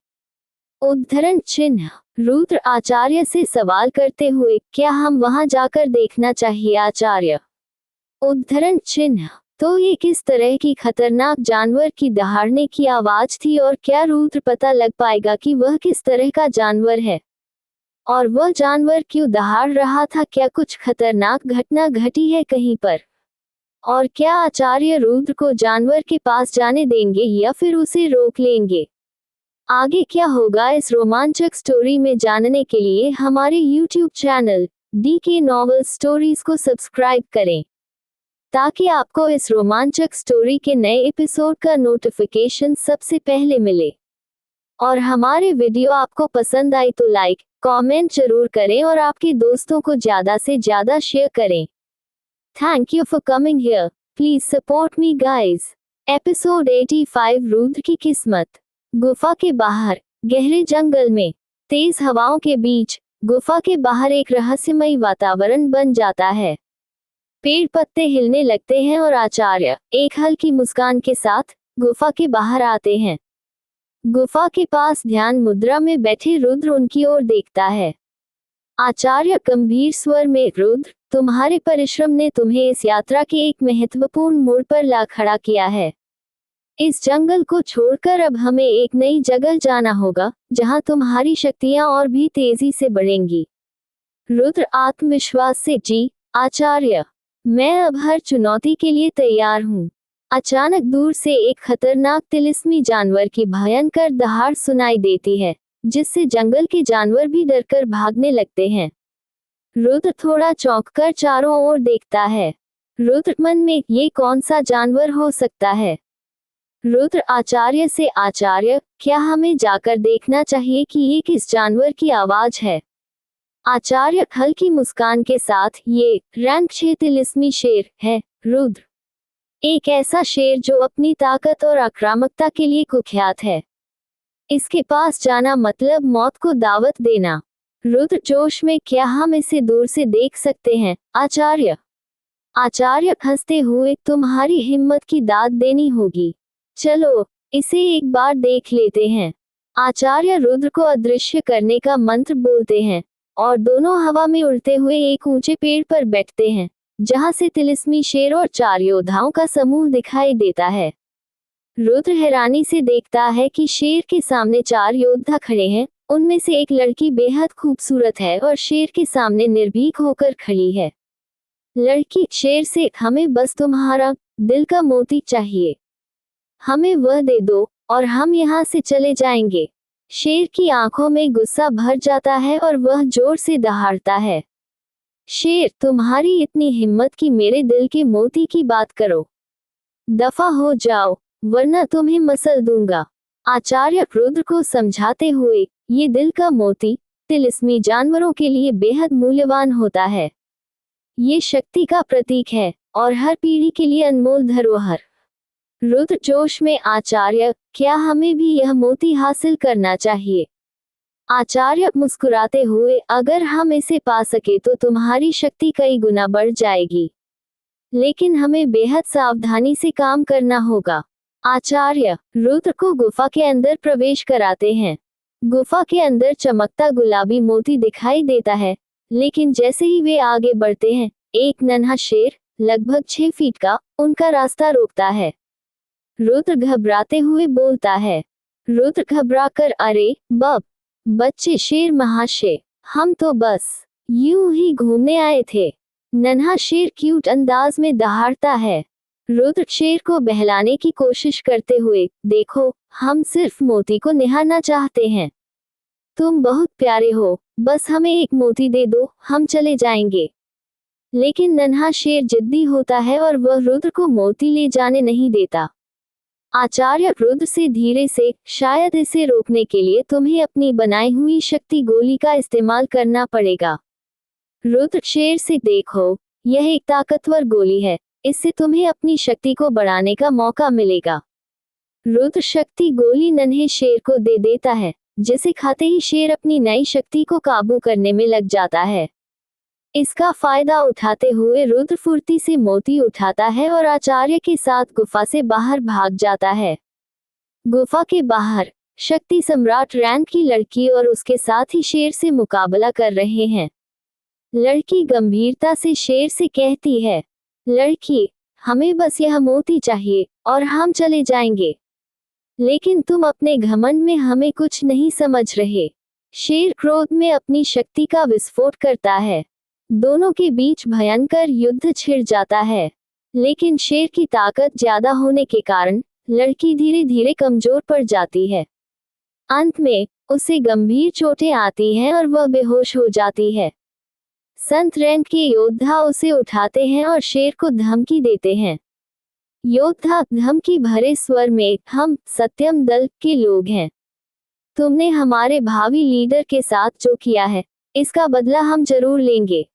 उद्धरण चिन्ह। रुद्र आचार्य से सवाल करते हुए, क्या हम वहां जाकर देखना चाहिए आचार्य? उद्धरण चिन्ह। तो ये किस तरह की खतरनाक जानवर की दहाड़ने की आवाज थी और क्या रुद्र पता लग पाएगा कि वह किस तरह का जानवर है और वह जानवर क्यों दहाड़ रहा था? क्या कुछ खतरनाक घटना घटी है कहीं पर? और क्या आचार्य रुद्र को जानवर के पास जाने देंगे या फिर उसे रोक लेंगे? आगे क्या होगा इस रोमांचक स्टोरी में जानने के लिए हमारे YouTube channel DK novel stories को सब्सक्राइब करें, ताकि आपको इस रोमांचक स्टोरी के नए एपिसोड का नोटिफिकेशन सबसे पहले मिले। और हमारे वीडियो आपको पसंद आई तो लाइक, कमेंट जरूर करें और आपके दोस्तों को ज़्यादा से ज़्यादा शेयर करें। Thank you for coming here. Please support me guys. Episode 85 Rudra की किस्मत। गुफा के बाहर गहरे जंगल में तेज हवाओं के बीच गुफा के बाहर एक रहस्यमयी वातावरण बन जाता है। पेड़ पत्ते हिलने लगते हैं और आचार्य एक हल्की मुस्कान के साथ गुफा के बाहर आते हैं। गुफा के पास ध्यान मुद्रा में बैठे रुद्र उनकी ओर देखता है। आचार्य गंभीर स्वर में, रुद्र, तुम्हारे परिश्रम ने तुम्हें इस यात्रा के एक महत्वपूर्ण मोड़ पर ला खड़ा किया है। इस जंगल को छोड़कर अब हमें एक नई जगह जाना होगा, जहां तुम्हारी शक्तियां और भी तेजी से बढ़ेंगी। रुद्र आत्मविश्वास से, जी आचार्य, मैं अब हर चुनौती के लिए तैयार हूँ। अचानक दूर से एक खतरनाक तिलिस्मी जानवर की भयंकर दहाड़ सुनाई देती है, जिससे जंगल के जानवर भी डरकर भागने लगते हैं। रुद्र थोड़ा चौंककर चारों ओर देखता है। रुद्र मन में, ये कौन सा जानवर हो सकता है? रुद्र आचार्य से, आचार्य, क्या हमें जाकर देखना चाहिए कि ये किस जानवर की आवाज है? आचार्य हल्की मुस्कान के साथ, ये रैंक 6 तिलिस्मी शेर है रुद्र। एक ऐसा शेर जो अपनी ताकत और आक्रामकता के लिए कुख्यात है। इसके पास जाना मतलब मौत को दावत देना। रुद्र जोश में, क्या हम इसे दूर से देख सकते हैं आचार्य? आचार्य हंसते हुए, तुम्हारी हिम्मत की दाद देनी होगी। चलो इसे एक बार देख लेते हैं। आचार्य रुद्र को अदृश्य करने का मंत्र बोलते हैं और दोनों हवा में उड़ते हुए एक ऊंचे पेड़ पर बैठते हैं, जहां से तिलिस्मी शेर और 4 योद्धाओं का समूह दिखाई देता है। रुद्र हैरानी से देखता है कि शेर के सामने 4 योद्धा खड़े हैं। उनमें से एक लड़की बेहद खूबसूरत है और शेर के सामने निर्भीक होकर खड़ी है। लड़की शेर से, हमें बस तुम्हारा दिल का मोती चाहिए, हमें वह दे दो और हम यहाँ से चले जाएंगे। शेर की आंखों में गुस्सा भर जाता है और वह जोर से दहाड़ता है। शेर, तुम्हारी इतनी हिम्मत कि मेरे दिल के मोती की बात करो। दफा हो जाओ, वरना तुम्हें मसल दूंगा। आचार्य रुद्र को समझाते हुए, ये दिल का मोती तिलिस्मी जानवरों के लिए बेहद मूल्यवान होता है। ये शक्ति का प्रतीक है और हर पीढ़ी के लिए अनमोल धरोहर। रुद्र जोश में, आचार्य, क्या हमें भी यह मोती हासिल करना चाहिए? आचार्य मुस्कुराते हुए, अगर हम इसे पा सके तो तुम्हारी शक्ति कई गुना बढ़ जाएगी, लेकिन हमें बेहद सावधानी से काम करना होगा। आचार्य रुद्र को गुफा के अंदर प्रवेश कराते हैं। गुफा के अंदर चमकता गुलाबी मोती दिखाई देता है, लेकिन जैसे ही वे आगे बढ़ते हैं, एक नन्हा शेर लगभग 6 फीट का उनका रास्ता रोकता है। रुद्र घबराते हुए बोलता है। रुद्र घबराकर, अरे बच्चे शेर महाशय, हम तो बस यूं ही घूमने आए थे। नन्हा शेर क्यूट अंदाज में दहाड़ता है। रुद्र शेर को बहलाने की कोशिश करते हुए, देखो, हम सिर्फ मोती को निहारना चाहते हैं। तुम बहुत प्यारे हो, बस हमें एक मोती दे दो, हम चले जाएंगे। लेकिन नन्हा शेर जिद्दी होता है और वह रुद्र को मोती ले जाने नहीं देता। आचार्य रुद्र से धीरे से, शायद इसे रोकने के लिए तुम्हें अपनी बनाई हुई शक्ति गोली का इस्तेमाल करना पड़ेगा। रुद्र शेर से, देखो, यह एक ताकतवर गोली है, इससे तुम्हें अपनी शक्ति को बढ़ाने का मौका मिलेगा। रुद्र शक्ति गोली नन्हे शेर को दे देता है, जिसे खाते ही शेर अपनी नई शक्ति को काबू करने में लग जाता है। इसका फायदा उठाते हुए रुद्र फुर्ती से मोती उठाता है और आचार्य के साथ गुफा से बाहर भाग जाता है। गुफा के बाहर शक्ति सम्राट रैंक की लड़की और उसके साथ ही शेर से मुकाबला कर रहे हैं। लड़की गंभीरता से शेर से कहती है, लड़की, हमें बस यह मोती चाहिए और हम चले जाएंगे। लेकिन तुम अपने घमंड में हमें कुछ नहीं समझ रहे। शेर क्रोध में अपनी शक्ति का विस्फोट करता है। दोनों के बीच भयंकर युद्ध छिड़ जाता है, लेकिन शेर की ताकत ज्यादा होने के कारण लड़की धीरे धीरे कमजोर पड़ जाती है। अंत में उसे गंभीर चोटें आती हैं और वह बेहोश हो जाती है। संत रैंक के योद्धा उसे उठाते हैं और शेर को धमकी देते हैं। योद्धा धमकी भरे स्वर में, हम सत्यम दल के लोग हैं। तुमने हमारे भावी लीडर के साथ जो किया है, इसका बदला हम जरूर लेंगे।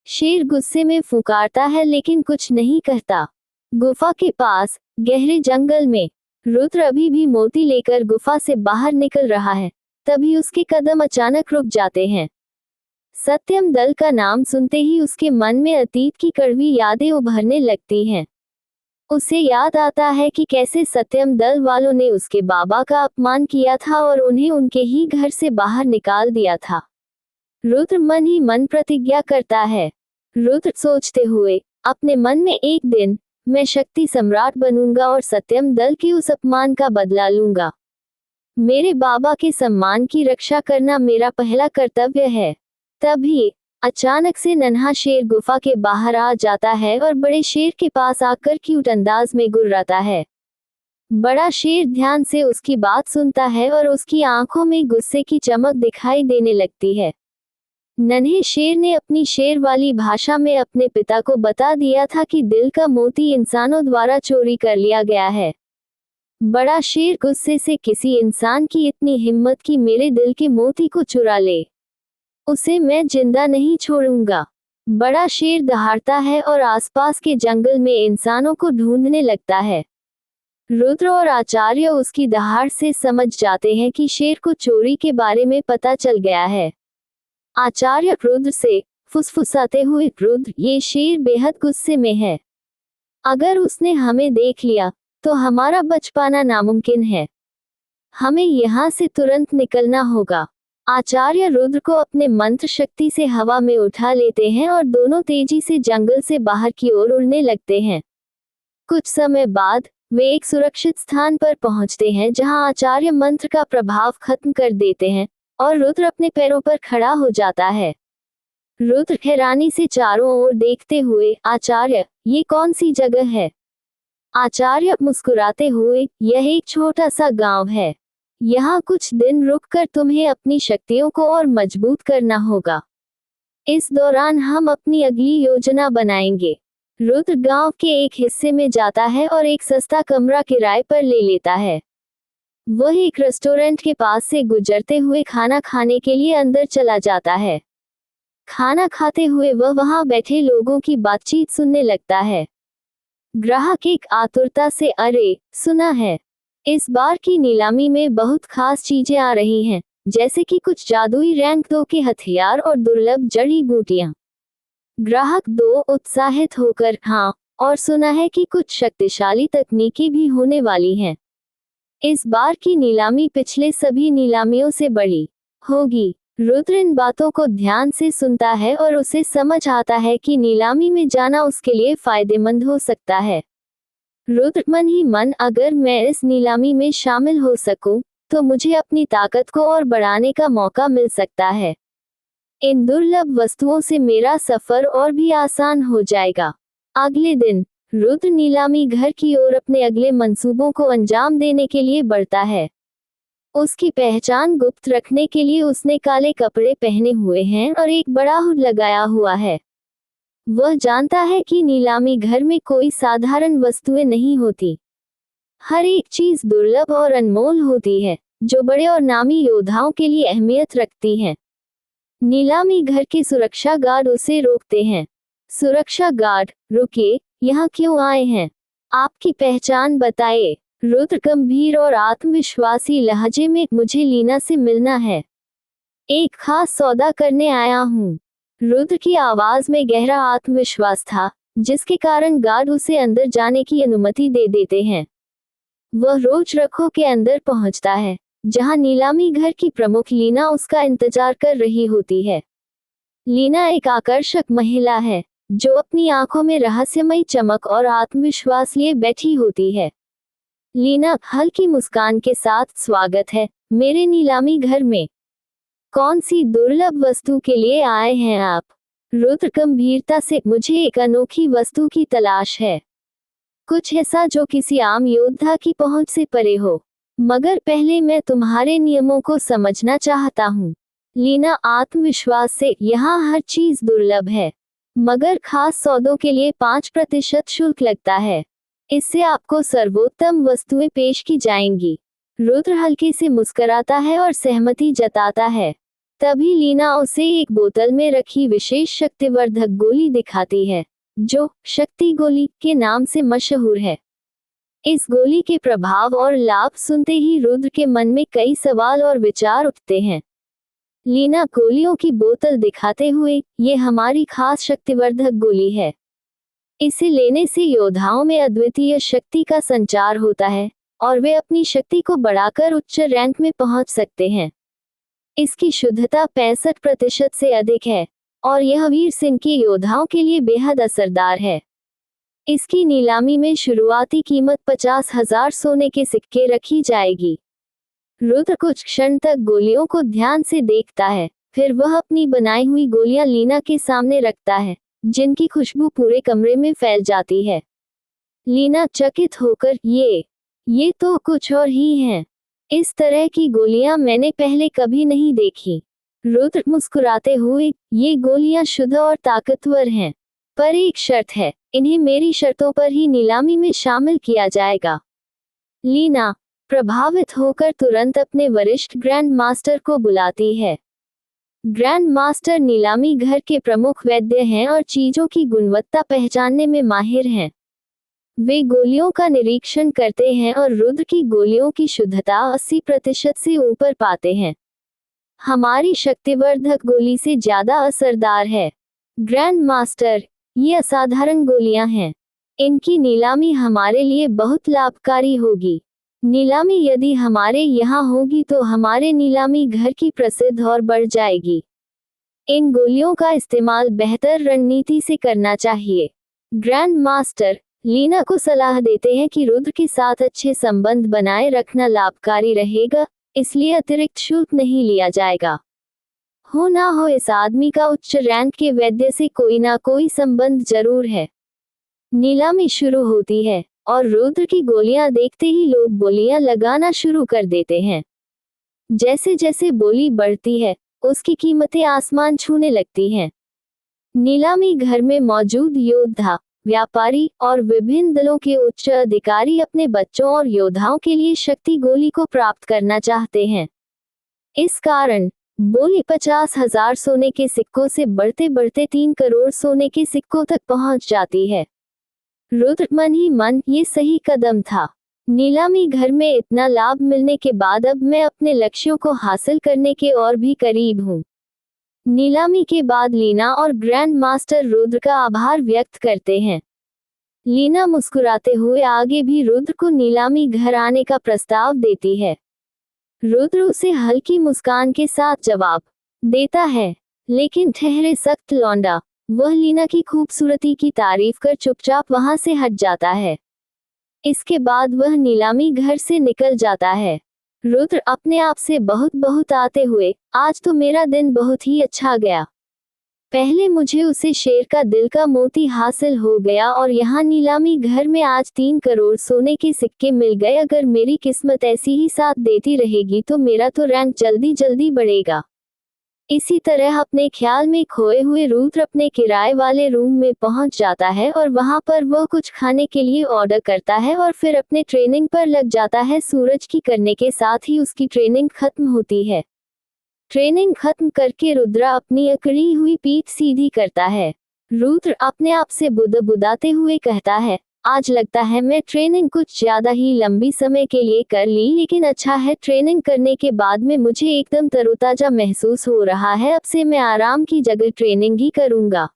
शेर गुस्से में फुकारता है लेकिन कुछ नहीं कहता। गुफा के पास गहरे जंगल में रुद्र अभी भी मोती लेकर गुफा से बाहर निकल रहा है। तभी उसके कदम अचानक रुक जाते हैं। सत्यम दल का नाम सुनते ही उसके मन में अतीत की कड़वी यादें उभरने लगती हैं। उसे याद आता है कि कैसे सत्यम दल वालों ने उसके बाबा का अपमान किया था और उन्हें उनके ही घर से बाहर निकाल दिया था। रुद्र मन ही मन प्रतिज्ञा करता है। रुद्र सोचते हुए अपने मन में, एक दिन मैं शक्ति सम्राट बनूंगा और सत्यम दल के उस अपमान का बदला लूंगा। मेरे बाबा के सम्मान की रक्षा करना मेरा पहला कर्तव्य है। तभी अचानक से नन्हा शेर गुफा के बाहर आ जाता है और बड़े शेर के पास आकर क्यूट अंदाज में गुर्राता है। बड़ा शेर ध्यान से उसकी बात सुनता है और उसकी आंखों में गुस्से की चमक दिखाई देने लगती है। नन्हे शेर ने अपनी शेर वाली भाषा में अपने पिता को बता दिया था कि दिल का मोती इंसानों द्वारा चोरी कर लिया गया है। बड़ा शेर गुस्से से, किसी इंसान की इतनी हिम्मत कि मेरे दिल के मोती को चुरा ले, उसे मैं जिंदा नहीं छोड़ूंगा। बड़ा शेर दहाड़ता है और आसपास के जंगल में इंसानों को ढूंढने लगता है। रुद्र और आचार्य उसकी दहाड़ से समझ जाते हैं कि शेर को चोरी के बारे में पता चल गया है। आचार्य रुद्र से फुसफुसाते हुए, रुद्र, ये शेर बेहद गुस्से में है। अगर उसने हमें देख लिया तो हमारा बच पाना नामुमकिन है। हमें यहाँ से तुरंत निकलना होगा। आचार्य रुद्र को अपने मंत्र शक्ति से हवा में उठा लेते हैं और दोनों तेजी से जंगल से बाहर की ओर उड़ने लगते हैं। कुछ समय बाद वे एक सुरक्षित स्थान पर पहुंचते हैं जहां आचार्य मंत्र का प्रभाव खत्म कर देते हैं और रुद्र अपने पैरों पर खड़ा हो जाता है। रुद्र हैरानी से चारों ओर देखते हुए, आचार्य, ये कौन सी जगह है? आचार्य मुस्कुराते हुए, यह एक छोटा सा गांव है। यहाँ कुछ दिन रुककर तुम्हें अपनी शक्तियों को और मजबूत करना होगा। इस दौरान हम अपनी अगली योजना बनाएंगे। रुद्र गांव के एक हिस्से में जाता है और एक सस्ता कमरा किराए पर ले लेता है। वह एक रेस्टोरेंट के पास से गुजरते हुए खाना खाने के लिए अंदर चला जाता है। खाना खाते हुए वह वहां बैठे लोगों की बातचीत सुनने लगता है। ग्राहक एक आतुरता से, अरे, सुना है इस बार की नीलामी में बहुत खास चीजें आ रही हैं, जैसे कि कुछ जादुई रैंक 2 के हथियार और दुर्लभ जड़ी बूटियां। ग्राहक 2 उत्साहित होकर, हाँ, और सुना है कि कुछ शक्तिशाली तकनीकें भी होने वाली हैं। इस बार की नीलामी पिछले सभी नीलामियों से बड़ी होगी। रुद्र इन बातों को ध्यान से सुनता है और उसे समझ आता है कि नीलामी में जाना उसके लिए फायदेमंद हो सकता है। रुद्र मन ही मन, अगर मैं इस नीलामी में शामिल हो सकूं, तो मुझे अपनी ताकत को और बढ़ाने का मौका मिल सकता है। इन दुर्लभ वस्तुओं से मेरा सफर और भी आसान हो जाएगा। अगले दिन रुद्र नीलामी घर की ओर अपने अगले मंसूबों को अंजाम देने के लिए बढ़ता है। उसकी पहचान गुप्त रखने के लिए उसने काले कपड़े पहने हुए हैं और एक बड़ा हुड लगाया हुआ है। वह जानता है कि नीलामी घर में कोई साधारण वस्तुएं नहीं होती। हर एक चीज दुर्लभ और अनमोल होती है, जो बड़े और नामी योद्धाओं के लिए अहमियत रखती है। नीलामी घर के सुरक्षा गार्ड उसे रोकते हैं। सुरक्षा गार्ड, रुकिए, यहाँ क्यों आए हैं? आपकी पहचान बताइए। रुद्र गंभीर और आत्मविश्वासी लहजे में, मुझे लीना से मिलना है। एक खास सौदा करने आया हूँ। रुद्र की आवाज में गहरा आत्मविश्वास था, जिसके कारण गार्ड उसे अंदर जाने की अनुमति दे देते हैं। वह रोज रखों के अंदर पहुंचता है, जहां नीलामी घर की प्रमुख लीना उसका इंतजार कर रही होती है। लीना एक आकर्षक महिला है, जो अपनी आंखों में रहस्यमयी चमक और आत्मविश्वास लिए बैठी होती है। लीना हल्की मुस्कान के साथ, स्वागत है मेरे नीलामी घर में। कौन सी दुर्लभ वस्तु के लिए आए हैं आप? रुद्र गंभीरता से, मुझे एक अनोखी वस्तु की तलाश है। कुछ ऐसा जो किसी आम योद्धा की पहुंच से परे हो। मगर पहले मैं तुम्हारे नियमों को समझना चाहता हूँ। लीना आत्मविश्वास से, यहाँ हर चीज दुर्लभ है, मगर खास सौदों के लिए 5% शुल्क लगता है। इससे आपको सर्वोत्तम वस्तुएं पेश की जाएंगी। रुद्र हल्के से मुस्कुराता है और सहमति जताता है। तभी लीना उसे एक बोतल में रखी विशेष शक्तिवर्धक गोली दिखाती है, जो शक्ति गोली के नाम से मशहूर है। इस गोली के प्रभाव और लाभ सुनते ही रुद्र के मन में कई सवाल और विचार उठते हैं। लीना गोलियों की बोतल दिखाते हुए, ये हमारी खास शक्तिवर्धक गोली है। इसे लेने से योद्धाओं में अद्वितीय शक्ति का संचार होता है और वे अपनी शक्ति को बढ़ाकर उच्च रैंक में पहुंच सकते हैं। इसकी शुद्धता 65% से अधिक है और यह वीर सिंह के योद्धाओं के लिए बेहद असरदार है। इसकी नीलामी में शुरुआती कीमत 50,000 सोने के सिक्के रखी जाएगी। रुद्र कुछ क्षण तक गोलियों को ध्यान से देखता है, फिर वह अपनी बनाई हुई गोलियां लीना के सामने रखता है, जिनकी खुशबू पूरे कमरे में फैल जाती है। लीना चकित होकर, ये तो कुछ और ही हैं। इस तरह की गोलियां मैंने पहले कभी नहीं देखी। रुद्र मुस्कुराते हुए, ये गोलियां शुद्ध और ताकतवर हैं, पर एक शर्त है, इन्हें मेरी शर्तों पर ही नीलामी में शामिल किया जाएगा। लीना प्रभावित होकर तुरंत अपने वरिष्ठ ग्रैंड मास्टर को बुलाती है। ग्रैंड मास्टर नीलामी घर के प्रमुख वैद्य हैं और चीजों की गुणवत्ता पहचानने में माहिर हैं। वे गोलियों का निरीक्षण करते हैं और रुद्र की गोलियों की शुद्धता 80% से ऊपर पाते हैं। हमारी शक्तिवर्धक गोली से ज्यादा असरदार है। ग्रैंड मास्टर, ये असाधारण गोलियां हैं। इनकी नीलामी हमारे लिए बहुत लाभकारी होगी। नीलामी यदि हमारे यहाँ होगी तो हमारे नीलामी घर की प्रसिद्ध और बढ़ जाएगी। इन गोलियों का इस्तेमाल बेहतर रणनीति से करना चाहिए। ग्रैंड मास्टर लीना को सलाह देते हैं कि रुद्र के साथ अच्छे संबंध बनाए रखना लाभकारी रहेगा, इसलिए अतिरिक्त शुल्क नहीं लिया जाएगा। हो ना हो इस आदमी का उच्च रैंक के वैद्य से कोई ना कोई संबंध जरूर है। नीलामी शुरू होती है और रुद्र की गोलियां देखते ही लोग बोलियां लगाना शुरू कर देते हैं। जैसे जैसे बोली बढ़ती है, उसकी कीमतें आसमान छूने लगती हैं। नीलामी घर में मौजूद योद्धा, व्यापारी और विभिन्न दलों के उच्च अधिकारी अपने बच्चों और योद्धाओं के लिए शक्ति गोली को प्राप्त करना चाहते हैं। इस कारण बोली 50,000 सोने के सिक्कों से बढ़ते बढ़ते 3 करोड़ सोने के सिक्कों तक पहुंच जाती है। रुद्र मन ही मन, ये सही कदम था। नीलामी घर में इतना लाभ मिलने के बाद अब मैं अपने लक्ष्यों को हासिल करने के और भी करीब हूँ। नीलामी के बाद लीना और ग्रैंड मास्टर रुद्र का आभार व्यक्त करते हैं। लीना मुस्कुराते हुए आगे भी रुद्र को नीलामी घर आने का प्रस्ताव देती है। रुद्र उसे हल्की मुस्कान के साथ जवाब देता है, लेकिन ठहरे सख्त लौंडा। वह लीना की खूबसूरती की तारीफ कर चुपचाप वहां से हट जाता है। इसके बाद वह नीलामी घर से निकल जाता है। रुद्र अपने आप से बहुत बहुत आते हुए, आज तो मेरा दिन बहुत ही अच्छा गया। पहले मुझे उसे शेर का दिल का मोती हासिल हो गया और यहाँ नीलामी घर में आज 3 करोड़ सोने के सिक्के मिल गए। अगर मेरी किस्मत ऐसी ही साथ देती रहेगी तो मेरा तो रैंक जल्दी जल्दी बढ़ेगा। इसी तरह अपने ख्याल में खोए हुए रुद्र अपने किराए वाले रूम में पहुंच जाता है और वहां पर वह कुछ खाने के लिए ऑर्डर करता है और फिर अपने ट्रेनिंग पर लग जाता है। सूरज की करने के साथ ही उसकी ट्रेनिंग खत्म होती है। ट्रेनिंग खत्म करके रुद्र अपनी अकड़ी हुई पीठ सीधी करता है। रुद्र अपने आप से बुदबुदाते हुए कहता है, आज लगता है मैं ट्रेनिंग कुछ ज्यादा ही लंबी समय के लिए कर ली, लेकिन अच्छा है, ट्रेनिंग करने के बाद में मुझे एकदम तरोताजा महसूस हो रहा है। अब से मैं आराम की जगह ट्रेनिंग ही करूंगा।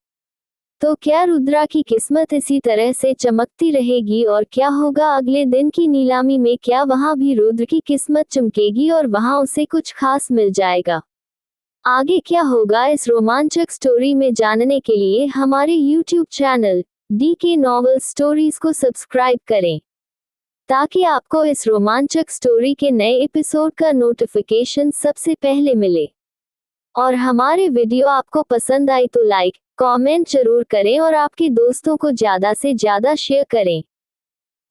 तो क्या रुद्रा की किस्मत इसी तरह से चमकती रहेगी और क्या होगा अगले दिन की नीलामी में? क्या वहां भी रुद्र की किस्मत चमकेगी और वहां उसे कुछ खास मिल जाएगा? आगे क्या होगा इस रोमांचक स्टोरी में जानने के लिए हमारे YouTube channel DK novel stories को सब्सक्राइब करें, ताकि आपको इस रोमांचक स्टोरी के नए एपिसोड का नोटिफिकेशन सबसे पहले मिले। और हमारे वीडियो आपको पसंद आई तो लाइक, कमेंट जरूर करें और आपके दोस्तों को ज्यादा से ज्यादा शेयर करें।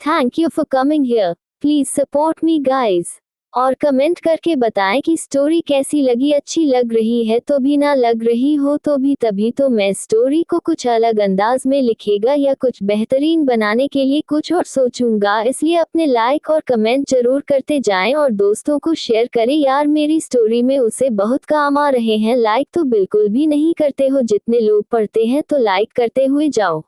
Thank you for coming here. Please support me guys. और कमेंट करके बताएं कि स्टोरी कैसी लगी। अच्छी लग रही है तो भी, ना लग रही हो तो भी, तभी तो मैं स्टोरी को कुछ अलग अंदाज में लिखेगा या कुछ बेहतरीन बनाने के लिए कुछ और सोचूंगा। इसलिए अपने लाइक और कमेंट जरूर करते जाएं और दोस्तों को शेयर करें। यार मेरी स्टोरी में उसे बहुत काम आ रहे हैं। लाइक तो बिल्कुल भी नहीं करते हो। जितने लोग पढ़ते हैं तो लाइक करते हुए जाओ।